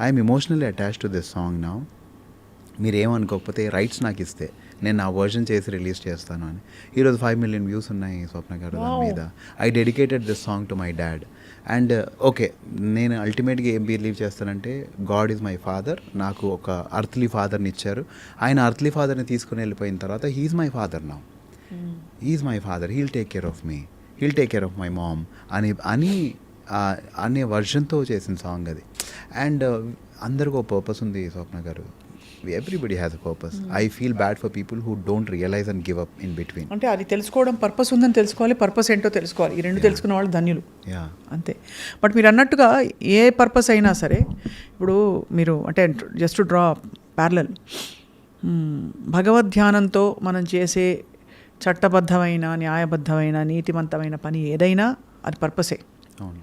I'm emotionally attached to this song now, మీరేమనుకోకపోతే రైట్స్ నాకు ఇస్తే నేను నా వర్జన్ చేసి రిలీజ్ చేస్తాను అని. ఈరోజు 5 million వ్యూస్ ఉన్నాయి స్వప్న గారు దాని మీద. I dedicated this song to my dad. And okay, నేను అల్టిమేట్గా ఏం బిలీవ్ చేస్తానంటే గాడ్ ఈజ్ మై ఫాదర్. నాకు ఒక అర్త్లీ ఫాదర్ని ఇచ్చారు. ఆయన అర్త్లీ ఫాదర్ని తీసుకుని వెళ్ళిపోయిన తర్వాత he's my father now. He's my father, he'll take care of me, he'll take care of my mom అనే వర్జన్తో చేసిన సాంగ్ అది. అండ్ అందరికీ ఒక పర్పస్ ఉంది స్వప్న గారు. Everybody has a purpose. I feel bad for people who don't realize and give up in between. అంటే అది తెలుసుకోవడం, పర్పస్ ఉందని తెలుసుకోవాలి, పర్పస్ ఏంటో తెలుసుకోవాలి. ఈ రెండు తెలుసుకున్న వాళ్ళు ధన్యులు. అంతే. బట్ మీరు అన్నట్టుగా ఏ పర్పస్ అయినా సరే, ఇప్పుడు మీరు అంటే జస్ట్ టు డ్రా ప్యారలల్, భగవద్ ధ్యానంతో మనం చేసే చట్టబద్ధమైన, న్యాయబద్ధమైన, నీతిమంతమైన పని ఏదైనా అది పర్పసే. అవును.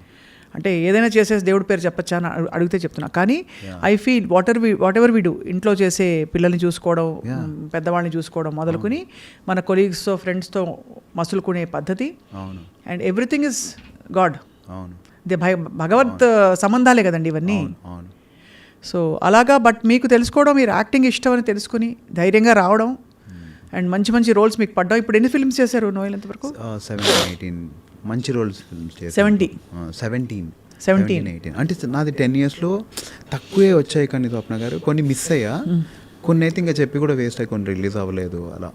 అంటే ఏదైనా చేసేసి దేవుడి పేరు చెప్పచ్చా అని అడిగితే చెప్తున్నా. కానీ I feel whatever we do, ఇంట్లో చేసే పిల్లల్ని చూసుకోవడం, పెద్దవాళ్ళని చూసుకోవడం మొదలుకొని మన కొలీగ్స్తో, ఫ్రెండ్స్తో మసులుకునే పద్ధతి, అండ్ ఎవ్రీథింగ్ ఇస్ గాడ్. భగవత్ సంబంధాలే కదండి ఇవన్నీ. సో అలాగా. బట్ మీకు తెలుసుకోవడం, మీరు యాక్టింగ్ ఇష్టం అని తెలుసుకుని ధైర్యంగా రావడం, అండ్ మంచి మంచి రోల్స్ మీకు పడ్డాం. ఇప్పుడు ఎన్ని ఫిల్మ్స్ చేశారు నోయల్ ఎంతవరకు? 17-18 మంచి రోల్స్ ఫిల్మ్స్ చేశాను. 17-18 అంటే నాది 10 yearsలో తక్కువే వచ్చాయి. కానీ స్వప్న గారు కొన్ని మిస్ అయ్యా, కొన్ని అయితే ఇంకా చెప్పి కూడా వేస్ట్ అయ్యి, కొన్ని రిలీజ్ అవ్వలేదు అలా.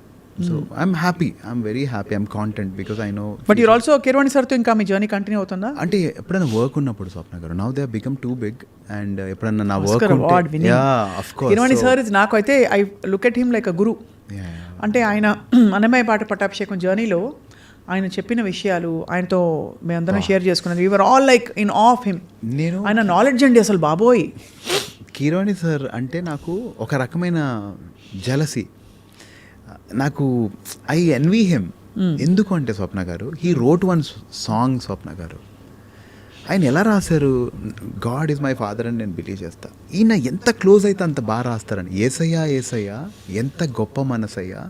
So I'm happy, I'm very happy, I'm content because I know. But you're also Keeravani సార్తో ఇంకా మీ జర్నీ కంటిన్యూ అవుతుందా? అంటే ఎప్పుడైనా వర్క్ ఉన్నప్పుడు Swapna garu, now they have become too big, and ఎప్పుడన్నా నా వర్క్ కీరవాణి సార్ ఇస్, నాకు అయితే I look at him like a guru. అంటే ఆయన అన్నమయ్య పాట పట్టాభిషేకం జర్నీలో ఆయన చెప్పిన విషయాలు, ఆయనతో మేమందరం షేర్ చేసుకున్నది, we're all like in of him. నేను ఆయన నాలెడ్జ్ అండి అసలు బాబోయ్. కీరవాణి సార్ అంటే నాకు ఒక రకమైన జలసీ. నాకు ఐ ఎన్వీ హిమ్. ఎందుకు అంటే స్వప్న garu, he wrote one song. స్వప్న గారు ఆయన ఎలా రాశారు, గాడ్ ఈజ్ మై ఫాదర్ అని నేను బిలీవ్ చేస్తా. ఈయన ఎంత క్లోజ్ అయితే అంత బాగా రాస్తారని. ఏసయ్యా ఏసయ్యా ఎంత గొప్ప మనసయ్యా,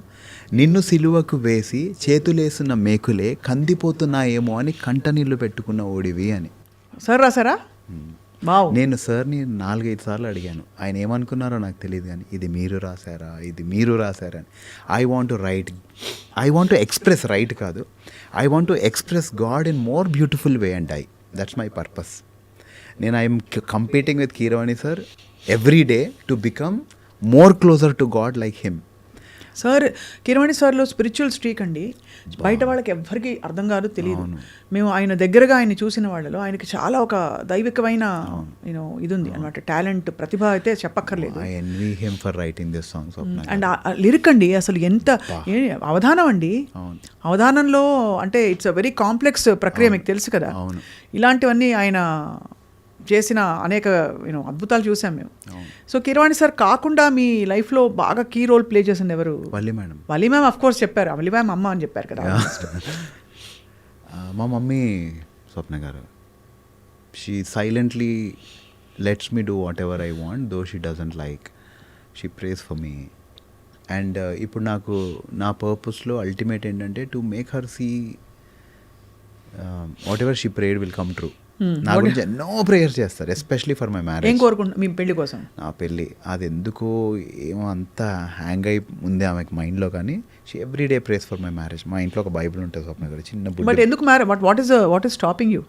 నిన్ను సిలువకు వేసి చేతులేసిన మేకులే కందిపోతున్నాయేమో అని కంటనీళ్ళు పెట్టుకున్న ఓడివి అని. సార్ రాసారా? నేను సార్ని 4-5 సార్లు అడిగాను. ఆయన ఏమనుకున్నారో నాకు తెలియదు, కానీ ఇది మీరు రాశారా, ఇది మీరు రాశారా అని. I want to write, I want to express, write కాదు, I want to express God in more beautiful way and that's my purpose. నేను I'm competing with Keeravani sir every day to become more closer to God like him. Sir Keeravani సార్లో spiritual streak అండి, బయట వాళ్ళకి ఎవ్వరికి అర్థం కాదు, తెలియదు. మేము ఆయన దగ్గరగా ఆయన చూసిన వాళ్ళలో ఆయనకి చాలా ఒక దైవికమైన యూనో ఇది ఉంది అనమాట, టాలెంట్, ప్రతిభ అయితే చెప్పక్కర్లేదు. I envy him for writing this song, Swapna. And lyric అండి అసలు ఎంత అవధానం అండి, అవధానంలో అంటే ఇట్స్ అ వెరీ కాంప్లెక్స్ ప్రక్రియ, మీకు తెలుసు కదా. ఇలాంటివన్నీ ఆయన చేసిన అనేక యూనో అద్భుతాలు చూసాం మేము. సో కిరవాణి సార్ కాకుండా మీ లైఫ్లో బాగా కీ రోల్ ప్లే చేసింది ఎవరు? Valli madam. Valli ma'am of course చెప్పారు, వల్లి మ్యామ్ అమ్మ అని చెప్పారు కదా. మా mummy Swapna garu, she silently lets me do whatever I want, though she doesn't like, she prays for me. And ఇప్పుడు నాకు నా పర్పస్లో అల్టిమేట్ ఏంటంటే to make her see whatever she prayed will come true. నా గురించి ఎన్నో prayers చేస్తారు, especially for my marriage. ఏం కోరుకుంటున్నా మీ పెళ్లి కోసం? నా పెళ్ళి అది ఎందుకో ఏమో అంత హ్యాంగ్ అయి ఉంది ఆమెకి మైండ్లో, కానీ she every day prays for my marriage. మా ఇంట్లో ఒక బైబిల్ ఉంటుంది స్వప్న గారు, చిన్న బుక్. బట్ ఎందుకు marriage? What is stopping you?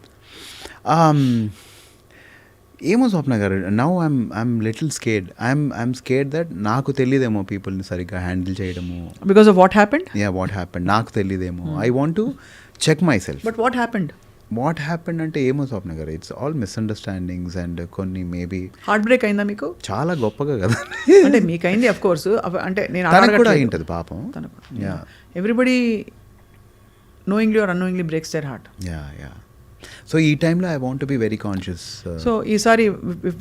ఏమో Swapna garu, now I'm little scared. I'm scared that నాకు తెలియదేమో పీపుల్ని సరిగ్గా హ్యాండిల్ చేయడము. Because of what happened? What happened నాకు తెలియదేమో. I want to check myself. But what happened అంటే ఏమో Swapna garu, it's all misunderstandings and కొన్ని మేబీ. హార్ట్ బ్రేక్ అయిందా మీకు? చాలా గొప్పగా కదా అంటే మీకైంది అఫ్ కోర్స్, అంటే నేను తనకు కూడా అయి ఉంటుంది పాపం. Everybody knowingly or unknowingly breaks their heart. Yeah so ఈ టైంలో I want to be very conscious. So ఈసారి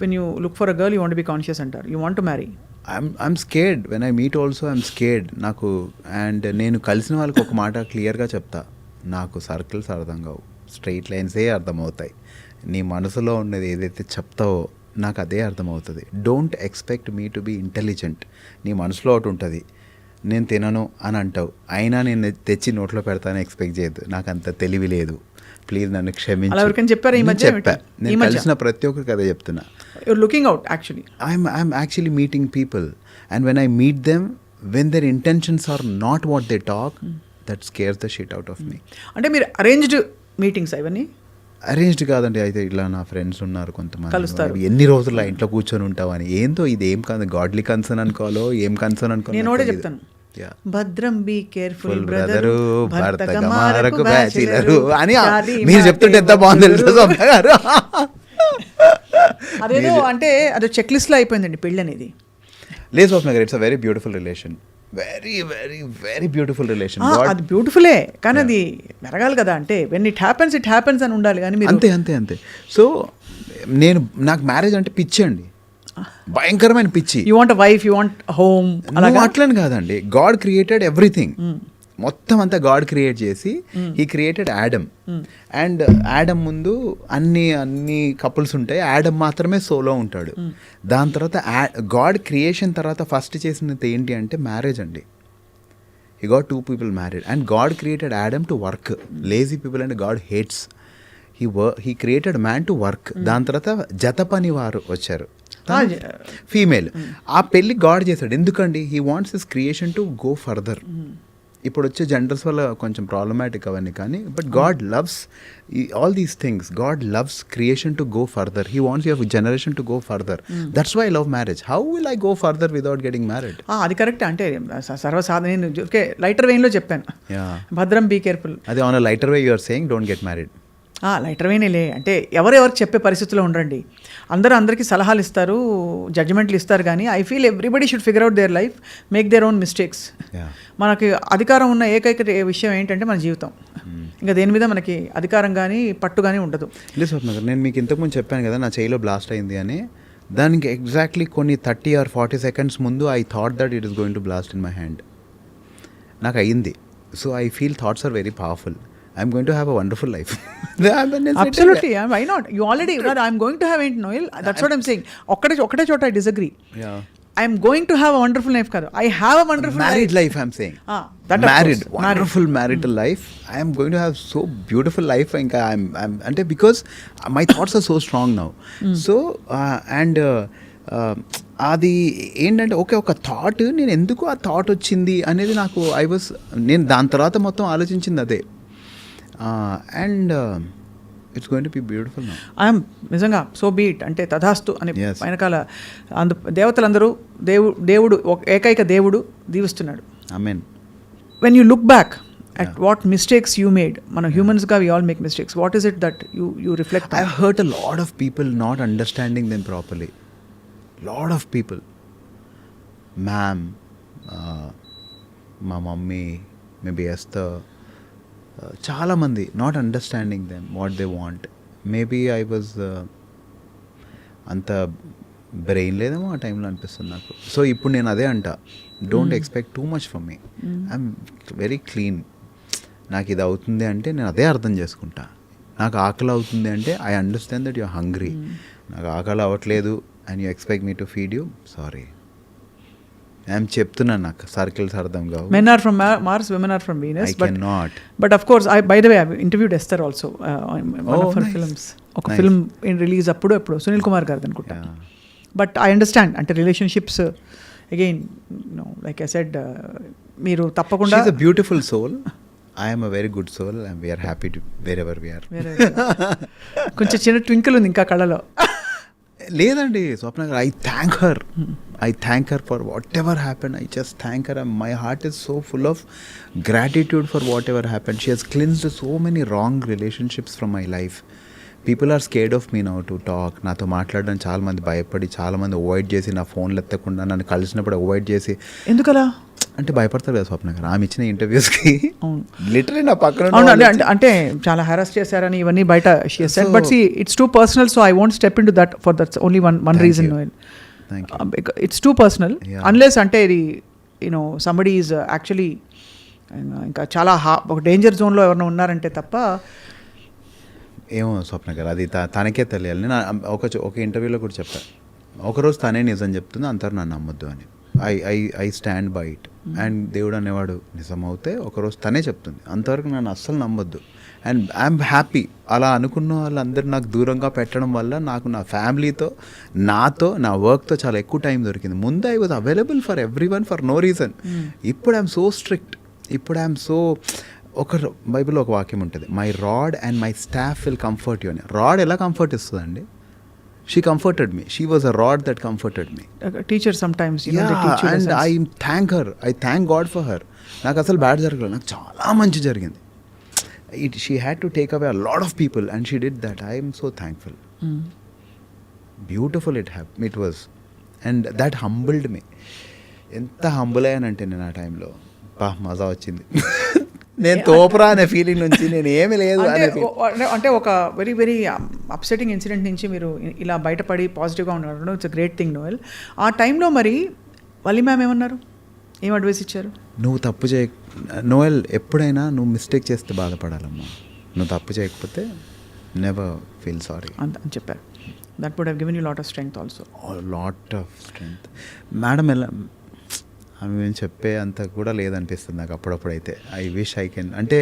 when you look for a girl you want be conscious అంటారు, you want to marry. I'm scared when I meet also, I'm scared. నాకు and నేను కలిసిన వాళ్ళకి ఒక మాట క్లియర్గా చెప్తా, నాకు సర్కిల్స్ అర్థం కావు, స్ట్రైట్ లైన్సే అర్థమవుతాయి. నీ మనసులో ఉన్నది ఏదైతే చెప్తావో నాకు అదే అర్థమవుతుంది. Don't expect me to be intelligent. నీ మనసులో ఒకటి ఉంటుంది, నేను తినను అని అంటావు, అయినా నేను తెచ్చి నోట్లో పెడతాను ఎక్స్పెక్ట్ చేయొద్దు. నాకు అంత తెలివి లేదు, ప్లీజ్ నన్ను క్షమించు. చెప్పా, నేను కలిసిన ప్రతి ఒక్కరికి అదే చెప్తున్నా. Looking out actually I'm actually meeting people and when I meet them when their intentions are not what they talk, that scares the shit out of me. అంటే మీరు అరేంజ్డ్ మీటింగ్స్ ఇవన్నీ? అరేంజ్డ్ కాదండి, అయితే ఇలా నా ఫ్రెండ్స్ ఉన్నారు కొంతమంది, కలుస్తారు. ఎన్ని రోజులు ఇంట్లో కూర్చొని ఉంటావని, ఏందో ఇది ఏం కాదు, గాడ్లీ కన్సర్న్ అనుకోవాలో ఏం కన్సర్న్ అనుకోవాలి. నేను కూడా చెప్తాను, భద్రం బీ కేర్ఫుల్ బ్రదరు, భర్తకు బ్యాచిలరు అని మీరు చెప్తుంటే ఎంత బాగుంది గారు. అదేదో అంటే అదో చెక్ లిస్ట్ లో అయిపోయిందండి పెళ్ళి అనేది. లేదు స్వప్న garu, it's a very beautiful relation, very very very beautiful relation. అది బ్యూటిఫుల్లే, కానీ అది మెరగాలి కదా. అంటే వెన్ ఇట్ హ్యాపెన్స్ అని ఉండాలి, కానీ అంతే. సో నాకు మ్యారేజ్ అంటే పిచ్చి అండి, భయంకరమైన పిచ్చి. You want wife, you want home, అట్లని కాదండి. గాడ్ క్రియేటెడ్ ఎవ్రీథింగ్, మొత్తం అంతా గాడ్ క్రియేట్ చేసి he created Adam. And Adam ముందు అన్ని కపుల్స్ ఉంటాయి, యాడమ్ మాత్రమే సోలో ఉంటాడు. దాని తర్వాత గాడ్ క్రియేషన్ తర్వాత ఫస్ట్ చేసినది ఏంటి అంటే మ్యారేజ్ అండి. He got 2 people married and God created Adam to work. Lazy people and God hates. He created man to work. దాని తర్వాత జత పని వారు వచ్చారు, ఫీమేల్. ఆ పెళ్ళి గాడ్ చేశాడు, ఎందుకండి? He wants his creation to go further. ఇప్పుడు వచ్చే జెండర్స్ వల్ల కొంచెం ప్రాబ్లమాటిక్ అవన్నీ, కానీ but God loves all these things. God loves creation to go further. He wants your generation to go further. That's why I love marriage. How will I go further without getting married? అది correct. అంటే సర్వసాధారణ, నేను lighter వేలో చెప్పాను, భద్రం be careful. అది on lighter way you are saying don't get married. Lighter వేనేలే, అంటే ఎవరెవరికి చెప్పే పరిస్థితిలో ఉండండి. అందరికీ సలహాలు ఇస్తారు, జడ్జిమెంట్లు ఇస్తారు, కానీ I feel everybody should figure out their life, make their own mistakes. మనకి అధికారం ఉన్న ఏకైక విషయం ఏంటంటే మన జీవితం. ఇంకా దేని మీద మనకి అధికారం కానీ పట్టు కానీ ఉండదు. లేదు స్వప్న గారు, నేను మీకు ఇంతకుముందు చెప్పాను కదా నా చేయిలో బ్లాస్ట్ అయింది అని. దానికి ఎగ్జాక్ట్లీ కొన్ని 30 or 40 seconds ముందు I thought that it is going to blast in my hand. నాకు అయ్యింది. So I feel thoughts are very powerful. I'm going to have a wonderful life. Absolutely, why not? You already, I'm going to have it, Noel. That's what I'm saying. Okkade chota I disagree. Yeah. I'm going to have a wonderful life kadu. I have a wonderful married life. I'm saying. That married, wonderful marital life. I am going to have so beautiful life. I'm ante because my thoughts are so strong now. So and అది ఏంటంటే ఒక thought, నేను ఎందుకు ఆ thought వచ్చింది అనేది నాకు నేను దాని తర్వాత మొత్తం ఆలోచించింది అదే. And it's going to be beautiful now. I'm నిజంగా సో బీట్ అంటే తథాస్తు అని వెనకాల దేవతలందరూ దేవుడు ఏకైక దేవుడు దీవిస్తున్నాడు. I mean, when you look back at what mistakes you made, మన హ్యూమన్స్గా we all make mistakes. What is it that you reflect on? I've hurt a lot of people not understanding them properly. Lot of people. Ma'am, మా mummy, maybe Esther, చాలా మంది not understanding them what they want. Maybe I was అంత brain లేదేమో ఆ టైంలో అనిపిస్తుంది నాకు. So ఇప్పుడు నేను అదే అంట, don't expect too much from me. I'm very clean. నాకు ఇది అవుతుంది అంటే నేను అదే అర్థం చేసుకుంటా. నాకు ఆకలి అవుతుంది అంటే I understand that you are hungry. నాకు ఆకలి అవ్వట్లేదు and you expect me to feed you, sorry. I'm చెప్తున్నాను, నాకు సర్కిల్స్ అర్థం కావు. Men are from Mars, women are from Venus. I cannot. But of course, by the way, I interviewed Esther also in one of her nice. films. ఒక Nice. Film release అప్పుడు సునీల్ కుమార్ గారిది అనుకుంటా. But I understand, అంటే relationships again like I said, మీరు తప్పకుండా She's a beautiful soul. I am a very good soul and we are happy to wherever we are. కొంచెం చిన్న twinkle ఉంది ఇంకా కళ్ళలో. లేదండి Swapna garu, I thank her for whatever happen. I just thank her. My heart is so full of gratitude for whatever happen. She has cleansed so many wrong relationships from my life. People are scared of me now to talk. నాతో మాట్లాడడానికి చాలామంది భయపడి, చాలామంది avoid చేసి, నా ఫోన్లు ఎత్తకుండా నన్ను కలిసినప్పుడు అవాయిడ్ చేసి. ఎందుకలా అంటే భయపడతారు కదా స్వప్న గారు. ఆమె ఇచ్చిన ఇంటర్వ్యూస్కి లిటరలీ నా పక్కన అవును, అంటే చాలా హెరాస్ చేశారని ఇవన్నీ బయట she said. But see it's too personal, so I won't step in to that for that's only one reason. It's too personal unless అంటే ఇది సంబడీ ఈజ్ యాక్చువల్లీ ఇంకా చాలా ఒక డేంజర్ జోన్లో ఎవరైనా ఉన్నారంటే తప్ప. ఏమో స్వప్న గారు, అది తనకే తెలియాలి. నేను ఒక ఇంటర్వ్యూలో కూడా చెప్పాను, ఒకరోజు తనే నిజం చెప్తుంది, అంటారు నన్ను నమ్మొద్దు అని. I stand by it. And దేవుడు అనేవాడు నిజమవుతే ఒకరోజు తనే చెప్తుంది, అంతవరకు నన్ను అస్సలు నమ్మొద్దు. And I'm happy. అలా అనుకున్న వాళ్ళందరూ నాకు దూరంగా పెట్టడం వల్ల నాకు నా ఫ్యామిలీతో, నాతో, నా వర్క్తో చాలా ఎక్కువ టైం దొరికింది. ముందు I was available for everyone for no reason. ఇప్పుడు ఐఎమ్ సో స్ట్రిక్ట్. ఇప్పుడు ఐఎమ్ సో, ఒక బైబిల్లో ఒక వాక్యం ఉంటుంది, my rod and my staff will comfort you అని. రాడ్ ఎలా కంఫర్ట్ ఇస్తుందండి? She comforted me. She was a rod that comforted me. Teacher sometimes and I thank her. I thank God for her. నాకు అసలు bad జరగలేదు, నాకు చాలా మంచి జరిగింది. She had to take away a lot of people and she did that. I'm so thankful. Beautiful it was. And that humbled me. ఎంత humble అయ్యానంటే నేను ఆ టైంలో, మజా వచ్చింది. నేను తోపరా అనే ఫీలింగ్ నుంచి నేను ఏమీ లేదు అంటే ఒక వెరీ వెరీ అప్సెటింగ్ ఇన్సిడెంట్ నుంచి మీరు ఇలా బయటపడి పాజిటివ్గా ఉన్నారు. It's a great thing Noel. ఆ టైంలో మరి వల్లి మ్యామ్ ఏమన్నారు, ఏం అడ్వైస్ ఇచ్చారు? నువ్వు తప్పు చేయ నోయల్, ఎప్పుడైనా నువ్వు మిస్టేక్ చేస్తే బాధపడాలమ్మా. నువ్వు తప్పు చేయకపోతే నెవర్ ఫీల్ సారీ అని చెప్పారు. That would have given you lot of strength also. Lot of strength. Madam ఎలా ఆమె మేము చెప్పే అంత కూడా లేదనిపిస్తుంది నాకు అప్పుడప్పుడైతే. ఐ విష్ ఐ కెన్, అంటే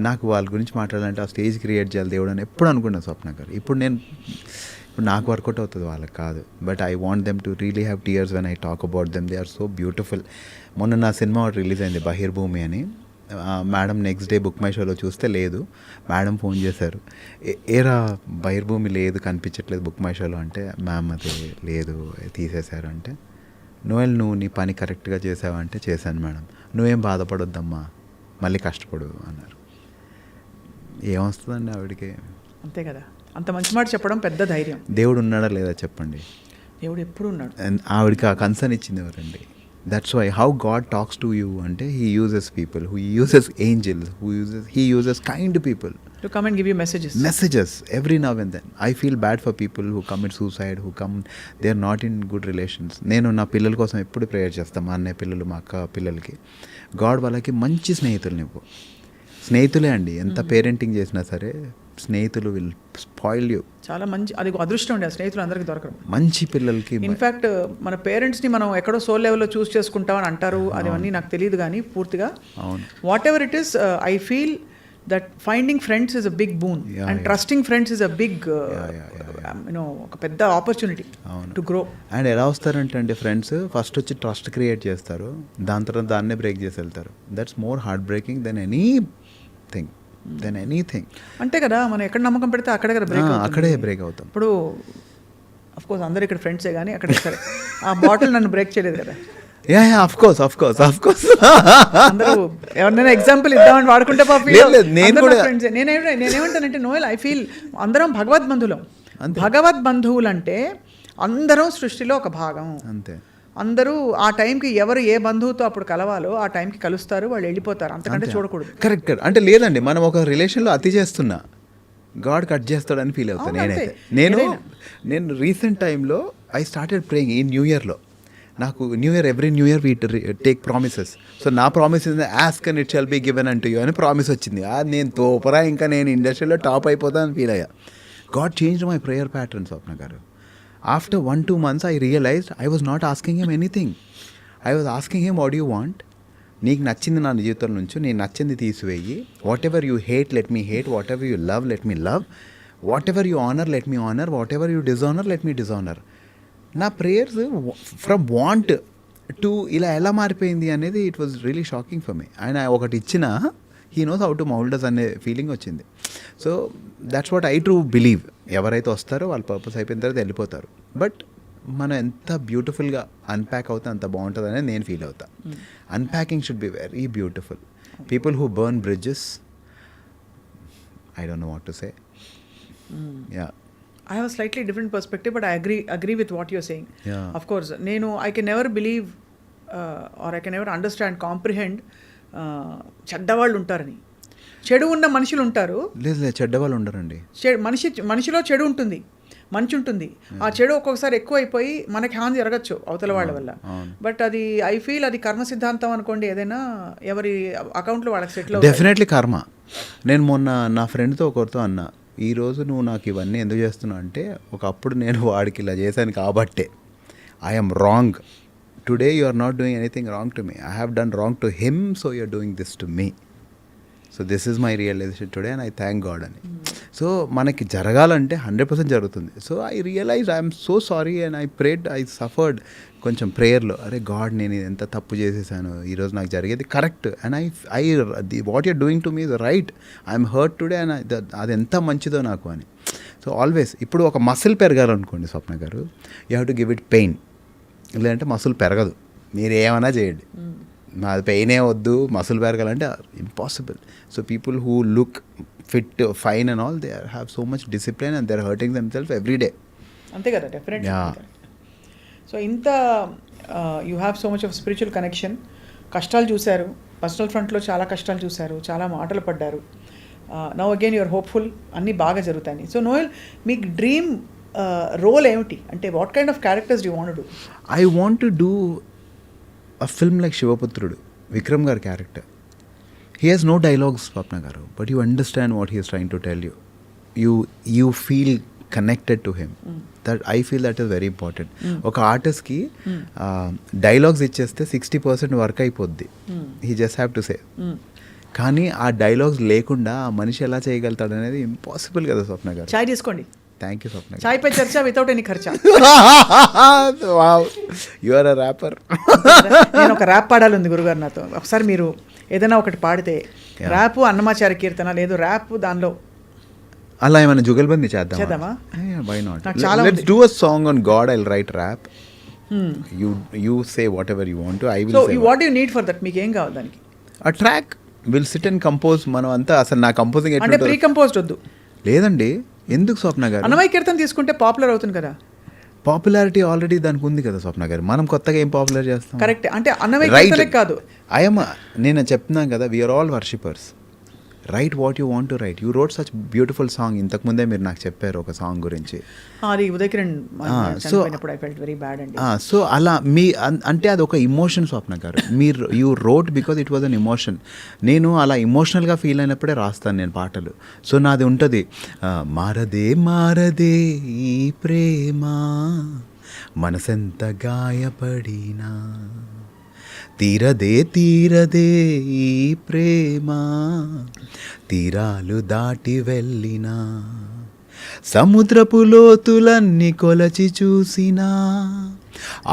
నాకు వాళ్ళ గురించి మాట్లాడాలంటే ఆ స్టేజ్ క్రియేట్ చేయాలి దేవుడు అని ఎప్పుడు అనుకున్నాను స్వప్న గారు. ఇప్పుడు నాకు వర్కౌట్ అవుతుంది, వాళ్ళకి కాదు. But I want them to really have tears when I talk about them. They are so beautiful. మొన్న నా సినిమా ఒకటి రిలీజ్ అయింది, బహిర్భూమి అని. Madam next day book my షోలో చూస్తే లేదు. మేడం ఫోన్ చేశారు, ఏరా బహిర్భూమి లేదు, కనిపించట్లేదు బుక్ మై షోలో అంటే, మ్యామ్ అది లేదు, తీసేశారు అంటే. నోయల్ నువ్వు నీ పని కరెక్ట్గా చేసావంటే చేశాను మేడం, నువ్వేం బాధపడొద్దమ్మా, మళ్ళీ కష్టపడు అన్నారు. ఏమొస్తుందండి ఆవిడకి? అంతే కదా, అంత మంచి మాట చెప్పడం పెద్ద ధైర్యం. దేవుడు ఉన్నాడా లేదా చెప్పండి? దేవుడు ఎప్పుడు ఉన్నాడు. ఆవిడకి ఆ కన్సర్న్ ఇచ్చింది ఎవరండి? That's why how God talks to you అంటే he uses people, who uses angels, he uses kind people to come and give you messages every now and then. I feel bad for people who commit suicide, who come, they are not in good relations. నేను నా పిల్లల కోసం ఎప్పుడు prayer చేస్తాను, మా అన్నయ్య పిల్లలు, మా అక్క పిల్లలకి. గాడ్ వాళ్ళకి మంచి స్నేహితులు ఇవ్వు. స్నేహితులే అండి, ఎంత పేరెంటింగ్ చేసినా సరే స్నేహితులు విల్ స్పాయిల్ యూ. చాలా మంచి, అది అదృష్టం అండి, ఆ స్నేహితులు అందరికీ దొరకరు. మంచి పిల్లలకి ఇన్ఫ్యాక్ట్ మన పేరెంట్స్ని మనం ఎక్కడో సోల్ లెవెల్లో చూస్ చేసుకుంటామని అంటారు, అదవన్నీ నాకు తెలియదు కానీ పూర్తిగా. అవును, what ever it is, I feel that finding friends is a big boon, and trusting friends is a big ఒక పెద్ద ఆపర్చునిటీ టు గ్రో. అండ్ ఎలా వస్తారంటే అండి ఫ్రెండ్స్, ఫస్ట్ వచ్చి ట్రస్ట్ క్రియేట్ చేస్తారు, దాని తర్వాత దాన్నే బ్రేక్ చేసి వెళ్తారు. That's more heart breaking than anything. అంతే కదా, మనం ఎక్కడ నమ్మకం పెడితే అక్కడే బ్రేక్ అవుతాం. ఇప్పుడు అఫ్ కోర్స్ అందరు ఇక్కడ ఫ్రెండ్సే కానీ అక్కడే సరే, ఆ బాటిల్ నన్ను బ్రేక్ చేయలేదు కదా. ఆఫ్ కోర్స్ అందరూ ఎవరినైనా ఎగ్జాంపుల్ ఇద్దామని వాడుకుంటే పాపం లేదు, నేను కూడా ఫ్రెండ్స్. నేనేమంటానంటే నోయల్, ఐ ఫీల్ అందరం భగవద్బంధువులం. భగవద్బంధువులు అంటే అందరం సృష్టిలో ఒక భాగం. అంతే. అందరూ ఆ టైంకి ఎవరు ఏ బంధువుతో అప్పుడు కలవాలో ఆ టైంకి కలుస్తారు, వాళ్ళు వెళ్ళిపోతారు. అంతకంటే చూడకూడదు. కరెక్ట్. అంటే లేదండి, మనం ఒక రిలేషన్లో అతి చేస్తున్నా గాడ్ కట్ చేస్తాడని ఫీల్ అవుతాను నేనైతే. నేను రీసెంట్ టైంలో ఐ స్టార్టెడ్ ప్రేయింగ్ ఈ న్యూ ఇయర్లో. నాకు every new year we take promises. So నా promise is ask and it shall be given అంటూ యూ అని ప్రామిస్ వచ్చింది. నేను తోపరా, ఇంకా నేను ఇండస్ట్రీలో టాప్ అయిపోతానని ఫీల్ అయ్యా. God changed my prayer pattern, Swapna garu. After 1-2 months, I realized I was not asking him anything. I was asking him, what do you want? నీకు నచ్చింది నా జీవితం నుంచి, నేను నచ్చింది తీసివేయి. What ever you hate, let me hate. What ever you love, let me love. What ever you honour, let me honour. What ever you dishonour, let me dishonour. నా prayers from want to ఇలా ఎలా మారిపోయింది అనేది it was really shocking for me. ఆయన ఒకటి ఇచ్చిన he knows how to మౌల్డస్ అనే feeling వచ్చింది. So that's what I true believe. ఎవరైతే వస్తారో వాళ్ళ పర్పస్ అయిపోయిన తర్వాత వెళ్ళిపోతారు. బట్ మనం ఎంత బ్యూటిఫుల్గా అన్ప్యాక్ అవుతే అంత బాగుంటుంది అనేది నేను ఫీల్ అవుతా. Unpacking should be very beautiful. People who burn bridges, I don't know what to say. Yeah, I have a slightly different perspective, but I agree with what you're saying. Yeah. Of course, I can never believe or I can never understand, comprehend చెడ్డవాళ్ళు ఉంటారని. చెడు ఉన్న మనుషులు ఉంటారు. లేదు, చెడ్డవాళ్ళు ఉండరండి. మనిషిలో చెడు ఉంటుంది, మంచి ఉంటుంది. ఆ చెడు ఒక్కొక్కసారి ఎక్కువ అయిపోయి మనకి హాని జరగచ్చు అవతల వాళ్ళ వల్ల. బట్ అది ఐ ఫీల్ అది కర్మ సిద్ధాంతం అనుకోండి. ఏదైనా ఎవరి అకౌంట్లో వాళ్ళకి సెటిల్ అవుతుంది. డెఫినెట్లీ కర్మ. నేను మొన్న నా ఫ్రెండ్తో ఒకరితో అన్నా, ఈరోజు నువ్వు నాకు ఇవన్నీ ఎందుకు చేస్తున్నావు అంటే, ఒకప్పుడు నేను వాడికి ఇలా చేశాను కాబట్టే. I'm wrong. Today you are not doing anything wrong to me. I have done wrong to him, so you are doing this to me. So this is my realisation today and I thank God అని. So మనకి జరగాలంటే 100% జరుగుతుంది. So I realise I'm so sorry and I prayed, I suffered కొంచెం ప్రేయర్లో. అరే God, నేను ఎంత తప్పు చేసేసాను, ఈరోజు నాకు జరిగేది correct and I what you're doing to me is right. I'm hurt today and అది ఎంత మంచిదో నాకు అని. సో ఆల్వేస్ ఇప్పుడు ఒక మసిల్ పెరగాలనుకోండి Swapna garu, you have to give it pain. లేదంటే మసిల్ పెరగదు. మీరు ఏమైనా చేయండి, నాది పెయినే వద్దు, మసిల్ పెరగాలంటే impossible. So people who look fit, fine and all, they have so much discipline and they are hurting themself every day. అంతే కదా, డెఫినెట్లీ. సో ఇంత you have so much of spiritual connection. కష్టాలు చూశారు, personal ఫ్రంట్లో చాలా కష్టాలు చూశారు, చాలా మాటలు పడ్డారు. నౌ అగైన్ యూఆర్ హోప్ఫుల్, అన్నీ బాగా జరుగుతాయి. సో నోయల్, మీకు డ్రీమ్ రోల్ ఏమిటి అంటే, what kind of characters do want to do? I want to do a film like Sivaputrudu, Vikram గారి character. He has no dialogues, Swapna garu, but you understand what he is trying to tell you. You feel connected to him. That I feel that is very important. ఒక ఆర్టిస్ట్కి dialogues ఇచ్చేస్తే 60% work అయిపోద్ది. He just have to say. కానీ ఆ dialogues లేకుండా ఆ మనిషి ఎలా చేయగలుగుతాడు అనేది ఇంపాసిబుల్ కదా స్వప్న గారు. చాయ్ తీసుకోండి. థ్యాంక్ యూ స్వప్న. చాయ్ పై చర్చ వితౌట్ ఎనీ ఖర్చా. Wow, you are a rapper. నేను ఒక ర్యాప్ పాడాలి ఉంది గురుగారు నాతో. ఒకసారి మీరు ఏదైనా ఒకటి పాడితే, ర్యాప్ అన్నమాచార్య కీర్తన, లేదు ర్యాప్ దానిలో అలా ఏమైనా జుగల్బందీ చేద్దామా? Why not? Let's do a song on God. I will write rap. You say whatever you want to. I will say. So what do you need for that? మీకు ఏం కావాలి దానికి? A track. We'll sit and compose. మనం అంతా అసలు నా composing అంటే pre composed వద్దు. లేదండి, ఎందుకు స్వప్న గారు? అన్నమయ్య కీర్తన తీసుకుంటే పాపులర్ అవుతుంది కదా. పాపులారిటీ ఆల్రెడీ దానికి ఉంది కదా స్వప్న గారు. మనం కొత్తగా ఏం పాపులర్ చేస్తాం? కరెక్ట్. అంటే అన్నమయ్య కీర్తనే కాదు, నేను చెప్తున్నాను కదా, we are all worshippers. Write what you want to write. You wrote such beautiful song. ఇంతకుముందే మీరు నాకు చెప్పారు ఒక సాంగ్ గురించి. అది ఉదయ్ కిరణ్ చనిపోయినప్పుడు ఐ ఫెల్ట్ వెరీ బ్యాడ్ అండి. సో అలా మీ అంటే అది ఒక ఇమోషన్ స్వప్న గారు. మీరు you wrote because it was an emotion. నేను అలా ఇమోషనల్గా ఫీల్ అయినప్పుడే రాస్తాను నేను పాటలు. సో నాది ఉంటుంది, మారదే మారదే ఈ ప్రేమ మనసెంత గాయపడినా, తీరదే తీరదే ఈ ప్రేమ తీరాలు దాటి వెళ్ళినా, సముద్రపు లోతులన్నీ కొలచి చూసినా,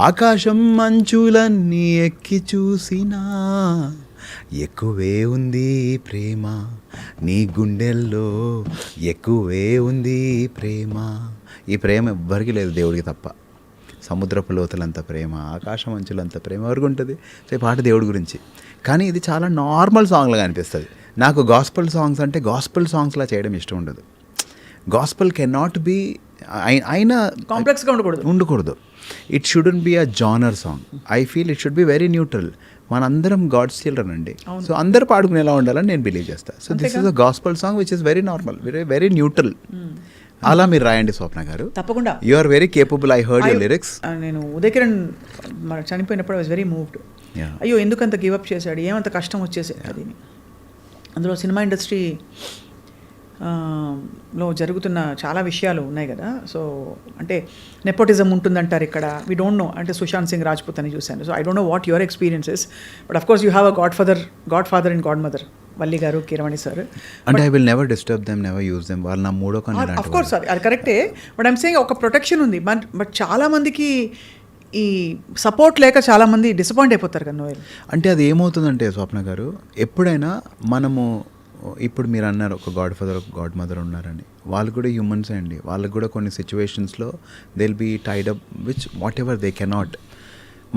ఆకాశం మంచులన్నీ ఎక్కి చూసినా, ఎక్కువే ఉంది ప్రేమ నీ గుండెల్లో, ఎక్కువే ఉంది ప్రేమ. ఈ ప్రేమ ఎవ్వరికి లేదు దేవుడికి తప్ప. సముద్రపు లోతులంత ప్రేమ, ఆకాశం అంచులంత ప్రేమ ఎవరికి ఉంటుంది? సో ఈ పాట దేవుడి గురించి. కానీ ఇది చాలా నార్మల్ సాంగ్లాగా అనిపిస్తుంది నాకు. గాస్పల్ సాంగ్స్ అంటే గాస్పల్ సాంగ్స్లా చేయడం ఇష్టం ఉండదు. గాస్పల్ కెన్ నాట్ బీ అయినా కాంప్లెక్స్గా ఉండకూడదు. It shouldn't be a genre song. I feel it should be very neutral. మనందరం గాడ్స్ చిల్డ్రన్ అండి. సో అందరు పాడుకునేలా ఉండాలని నేను బిలీవ్ చేస్తాను. So this is a gospel song which is very normal, very very neutral. అలా మీరు రాయండి స్వప్న గారు. తప్పకుండా. You are very capable. I heard your lyrics. నేను ఉదయ్ కిరణ్ చనిపోయినప్పుడు ఐ వాజ్ వెరీ మూవ్డ్. అయ్యో ఎందుకంత గివప్ చేశాడు, ఏమంత కష్టం వచ్చేసేది అది. అందులో సినిమా ఇండస్ట్రీ లో జరుగుతున్న చాలా విషయాలు ఉన్నాయి కదా. సో అంటే నెపోటిజం ఉంటుందంటారు ఇక్కడ. We don't know. అంటే సుశాంత్ సింగ్ రాజ్పుత్ అని చూశాను. So I don't know what your experiences, but of course you have a God father and God mother, Valli గారు, కీరవాణి సార్. అంటే I will never disturb them, never use them. వాళ్ళు నా మూడో కన్ను. అఫ్ కోర్స్ అది కరెక్టే, బట్ ఐమ్ సేయింగ్ ఒక protection ఉంది. బట్ చాలా మందికి ఈ సపోర్ట్ లేక చాలామంది డిసప్పాయింట్ అయిపోతారు కదా నోయల్. అంటే అది ఏమవుతుందంటే స్వప్న గారు, ఎప్పుడైనా మనము ఇప్పుడు మీరు అన్నారు ఒక గాడ్ ఫాదర్ ఒక గాడ్ మదర్ ఉన్నారని, వాళ్ళు కూడా హ్యూమన్సే అండి. వాళ్ళకు కూడా కొన్ని సిచ్యువేషన్స్లో they will be tied up which whatever they cannot.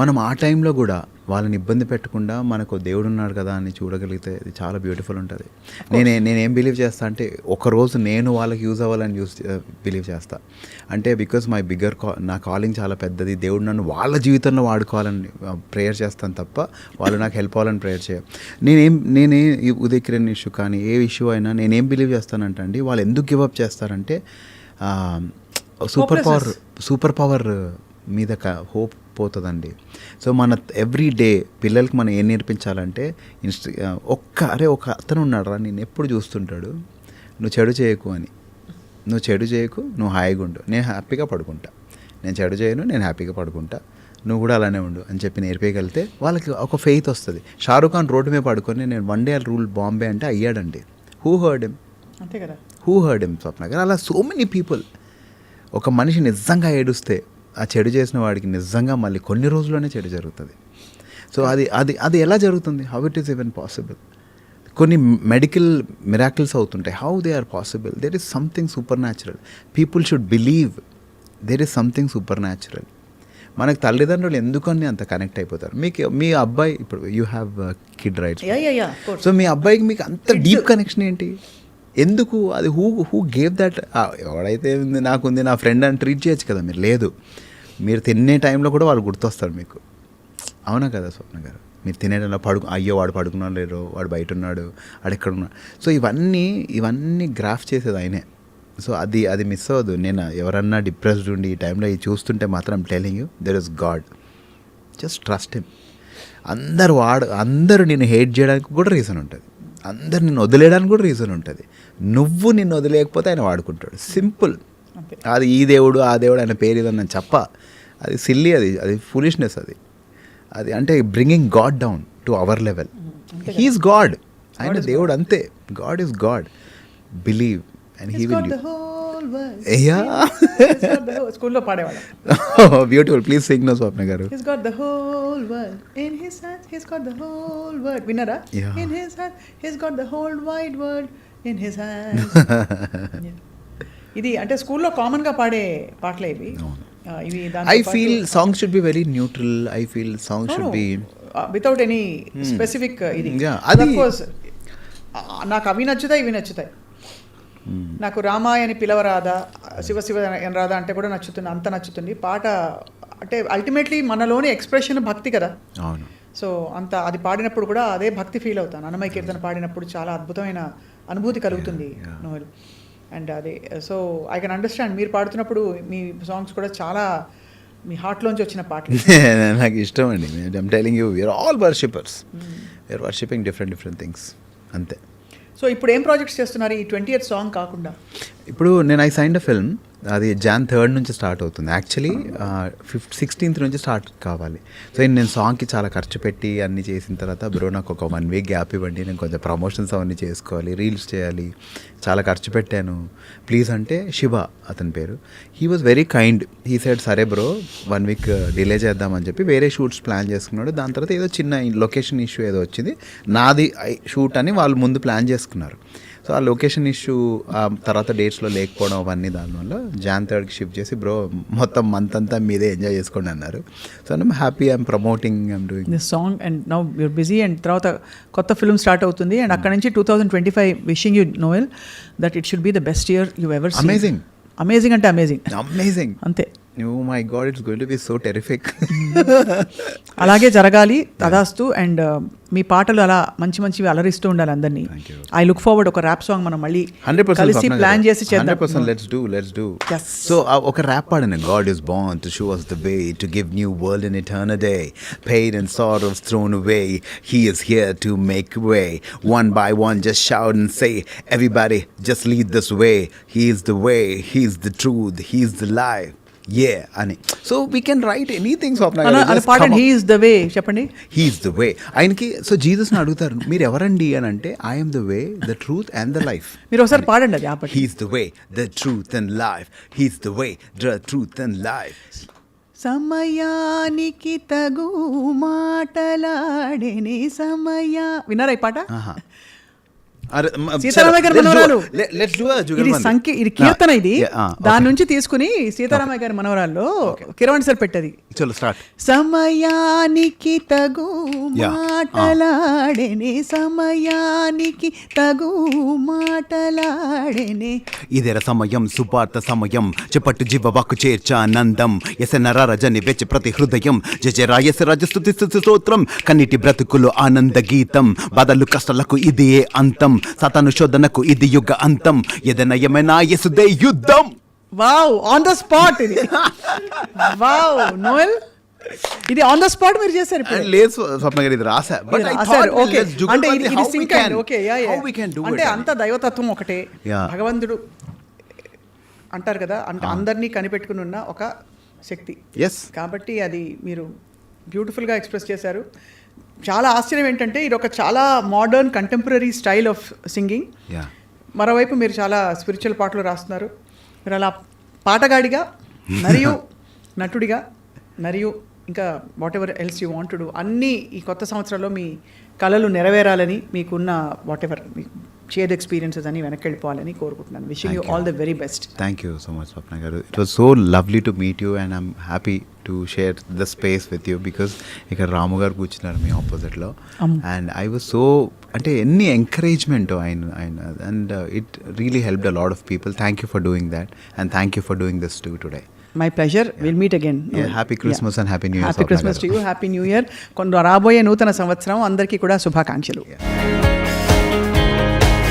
మనం ఆ టైంలో కూడా వాళ్ళని ఇబ్బంది పెట్టకుండా మనకు దేవుడు ఉన్నాడు కదా అని చూడగలిగితే ఇది చాలా బ్యూటిఫుల్ ఉంటుంది. నేనేం బిలీవ్ చేస్తా అంటే, ఒకరోజు నేను వాళ్ళకి యూజ్ అవ్వాలని బిలీవ్ చేస్తా. అంటే బికాజ్ మై నా కాలింగ్ చాలా పెద్దది. దేవుడు నన్ను వాళ్ళ జీవితంలో వాడుకోవాలని ప్రేయర్ చేస్తాను తప్ప వాళ్ళు నాకు హెల్ప్ అవ్వాలని ప్రేయర్ చేయ. నేనే ఉదయ్ కిరణ్ ఇష్యూ కానీ ఏ ఇష్యూ అయినా నేనేం బిలీవ్ చేస్తానంటే అండి, వాళ్ళు ఎందుకు గివప్ చేస్తారంటే సూపర్ పవర్ మీద హోప్ పోతుందండి. సో మన ఎవ్రీ డే పిల్లలకి మనం ఏం నేర్పించాలంటే ఒక అతను ఉన్నాడు రా, నేను ఎప్పుడు చూస్తుంటాడు, నువ్వు చెడు చేయకు అని. నువ్వు చెడు చేయకు, నువ్వు హాయిగా ఉండు, నేను హ్యాపీగా పడుకుంటా. నేను చెడు చేయను, నేను హ్యాపీగా పడుకుంటా, నువ్వు కూడా అలానే ఉండు అని చెప్పి నేర్పేయగలిగితే వాళ్ళకి ఒక ఫెయిత్ వస్తుంది. షారూఖ్ ఖాన్ రోడ్డు మీద పడుకొని నేను వన్ డే రూల్ బాంబే అంటే అయ్యాడండి. Who heard him? అంతే కదా, హూ హర్డ్ హిమ్ స్వప్న గారు? అలా సో మెనీ పీపుల్. ఒక మనిషి నిజంగా ఏడుస్తే ఆ చెడు చేసిన వాడికి నిజంగా మళ్ళీ కొన్ని రోజుల్లోనే చెడు జరుగుతుంది. సో అది ఎలా జరుగుతుంది? How it is even possible? కొన్ని మెడికల్ మిరాకిల్స్ అవుతుంటాయి. How they are possible? There is something supernatural. People should believe there is something supernatural. మనకు తల్లిదండ్రులు ఎందుకని అంత కనెక్ట్ అయిపోతారు? మీ అబ్బాయి, ఇప్పుడు you have kid rights, so మీ అబ్బాయికి మీకు అంత డీప్ కనెక్షన్ ఏంటి? ఎందుకు? అది హూ గేవ్ దట్? ఎవడైతే ఉంది నాకుంది నా ఫ్రెండ్ అని ట్రీట్ చేయొచ్చు కదా మీరు. లేదు, మీరు తినే టైంలో కూడా వాళ్ళు గుర్తొస్తారు మీకు. అవునా కదా స్వప్న గారు? మీరు తినే టైంలో అయ్యో వాడు పడుకున్నాడు లేరు, వాడు బయట ఉన్నాడు, వాడు ఎక్కడ ఉన్నాడు. సో ఇవన్నీ గ్రాఫ్ చేసేది ఆయనే. సో అది మిస్ అవ్వదు. నేను ఎవరన్నా డిప్రెస్డ్ ఉండి ఈ టైంలో ఇది చూస్తుంటే మాత్రం telling you there is God. Just trust him. అందరూ నేను హేట్ చేయడానికి కూడా రీజన్ ఉంటుంది, అందరు నిన్ను వదిలేయడానికి కూడా రీజన్ ఉంటుంది. నువ్వు నిన్ను వదిలేయకపోతే ఆయన వాడుకుంటాడు. సింపుల్. అది ఈ దేవుడు ఆ దేవుడు ఆయన పేరు ఇదని చెప్ప, అది సిల్లీ, అది ఫూలిష్నెస్. అది అంటే bringing God down to our level. He's God. ఆయన దేవుడు అంతే. God is God. Believe and he will. స్కూల్లో పాడేవాడు. Beautiful. Please sing no Swapna garu. He's got the whole world in his hands. He's got the whole world. విన్నారా? In his hands. He's got the whole wide world in his hands. ఇది అంటే స్కూల్లో common గా పాడే పాటలే ఇవి. I feel songs should be very neutral. I feel songs should be without any specific ఇది. Of course నాకు అవి నచ్చుతాయి, ఇవి నచ్చుతాయి. నాకు రామాయణి పిలవరాదా, శివ అని రాదా అంటే కూడా నచ్చుతుంది, అంత నచ్చుతుంది పాట. అంటే అల్టిమేట్లీ మనలోని ఎక్స్ప్రెషన్ భక్తి కదా. అవును. సో అంత అది పాడినప్పుడు కూడా అదే భక్తి ఫీల్ అవుతాను. అన్నమయ్య కీర్తన పాడినప్పుడు చాలా అద్భుతమైన అనుభూతి కలుగుతుంది నోయల్. అండ్ అదే సో ఐ కెన్ అండర్స్టాండ్ మీరు పాడుతున్నప్పుడు మీ సాంగ్స్ కూడా చాలా మీ హార్ట్లోంచి వచ్చిన పాటలు. నాకు ఇష్టం అండి. I'm telling you, we are all worshippers. We are worshipping different things అంతే. సో ఇప్పుడు ఏం ప్రాజెక్ట్స్ చేస్తున్నారు ఈ 20th సాంగ్ కాకుండా? ఇప్పుడు నేను ఐ సైన్డ్ అ ఫిల్మ్. అది Jan 3rd నుంచి స్టార్ట్ అవుతుంది. యాక్చువల్లీ 16th నుంచి స్టార్ట్ కావాలి. సో నేను సాంగ్కి చాలా ఖర్చు పెట్టి అన్నీ చేసిన తర్వాత, బ్రో నాకు ఒక 1 week గ్యాప్ ఇవ్వండి, నేను కొంచెం ప్రమోషన్స్ అవన్నీ చేసుకోవాలి, రీల్స్ చేయాలి, చాలా ఖర్చు పెట్టాను ప్లీజ్ అంటే, శివ అతని పేరు, he was very kind. He said సరే బ్రో 1 week డిలే చేద్దామని చెప్పి వేరే షూట్స్ ప్లాన్ చేసుకున్నాడు. దాని తర్వాత ఏదో చిన్న లొకేషన్ ఇష్యూ ఏదో వచ్చింది, నాది షూట్ అని వాళ్ళు ముందు ప్లాన్ చేసుకున్నారు. సో ఆ లొకేషన్ ఇష్యూ తర్వాత డేట్స్లో లేకపోవడం అవన్నీ దానివల్ల Jan 3కి షిఫ్ట్ చేసి బ్రో మొత్తం మంత్ అంతా మీదే ఎంజాయ్ చేసుకోండి అన్నారు. So I'm happy, I'm promoting, I'm doing this song and now you're busy and తర్వాత కొత్త ఫిల్మ్ స్టార్ట్ అవుతుంది అండ్ అక్కడ నుంచి 2025 wishing you Noel that it should be the best year you ever seen. Amazing, amazing అంటే amazing అంతే. Oh my God, it's going to be so terrific. అలాగే జరగాలి తదాస్తు. అండ్ మీ పాటలు అలా మంచి మంచివి అలరిస్తూ ఉండాలి అందరినీ. ఐ లుక్ ఫార్వర్డ్ ఒక ర్యాప్ సాంగ్ మనం మళ్ళీ 100% కలిసి ప్లాన్ చేసి చేద్దాం. 100% let's do. Yes. So ఒక rap పాడను. God is born to show us the way, to give new world an eternal day. Pain and sorrows thrown away, he is here to make way. One by one just shout and say, everybody just lead this way. He is the way, he is the truth, he is the life. Yeah, అని. So we can write anything Swapna garu. He is the way చెప్పండి. He is the way. ఆయనకి so జీసస్ని అడుగుతారు మీరు ఎవరండి అని అంటే I'm the way, the truth and the life. మీరు ఒకసారి పాడండి అది ఆపండి. He's the way, the truth and life. He's the way, the truth and life. సమయానికి తగు మాటలాడేనే విన్నారా ఈ పాట? సీతారామయ్య గారి మనవరాలు. ఇది కీర్తన. ఇది దాని నుంచి తీసుకుని సీతారామయ్య గారి మనవరాల్లో కిరవాణి సార్ పెట్టది. సమయానికి తగు మాటలాడేనే, సమయానికి తగు మాటలాడేనే. ఇదేర సమయం సుపార్త సమయం, చెప్పట్టు జీవవాకు చేర్చానందం. ఎసనర రజని వెచ్చి ప్రతి హృదయం, జజరాయస రాజస్తుతి స్తోత్రం. కన్నిటి బ్రతుకులు ఆనంద గీతం, బాధలు కష్టాలకు ఇది ఏ అంతం. సాతాను శోధనకు ఇది యుగ అంతం, ఏదైనా యేసుదే యుద్ధం. వావ్, ఆన్ ద స్పాట్ ఇది. వావ్ నోయల్, ఇది ఆన్ ద స్పాట్ మీరు చేశారు ఇప్పుడు. లేదు స్వప్న గారు, ఇది రాసా. బట్ ఐ థాట్ ఓకే అంటే ఇది సింక్ అయ్యింది. Okay yeah yeah. How we can do it. అంటే అంత దైవతత్వం ఒకటే. భగవంతుడు అంటారు కదా, అంటే అందరినీ కనిపెట్టుకుని ఉన్న ఒక శక్తి. ఎస్. కాబట్టి అది మీరు బ్యూటిఫుల్గా ఎక్స్ప్రెస్ చేశారు. చాలా ఆశ్చర్యం ఏంటంటే ఇది ఒక చాలా modern contemporary style of singing. మరోవైపు మీరు చాలా స్పిరిచువల్ పాటలు రాస్తున్నారు. మీరు అలా పాటగాడిగా మరియు నటుడిగా మరియు ఇంకా whatever else you want to do అన్నీ ఈ కొత్త సంవత్సరంలో మీ కళలు నెరవేరాలని, మీకున్న వాట్ ఎవర్ మీ షేర్డ్ ఎక్స్పీరియన్సెస్ అని వెనక్కి వెళ్ళిపోవాలని కోరుకుంటున్నాను. Wishing you all the very best. Thank you so much Swapna garu. It was so lovely to meet you and I'm happy to share the space with you. Because ఇక్కడ రాము గారు కూర్చున్నారు మీ ఆపోజిట్లో and I was so, అంటే ఎన్ని encouragement ఆయన and it really helped a lot of people. Thank you for doing that and thank you for doing this two today. My pleasure. Will meet again. Happy Christmas and happy new year. Happy Christmas to you. Happy new year. రాబోయే నూతన సంవత్సరం అందరికీ కూడా శుభాకాంక్షలు.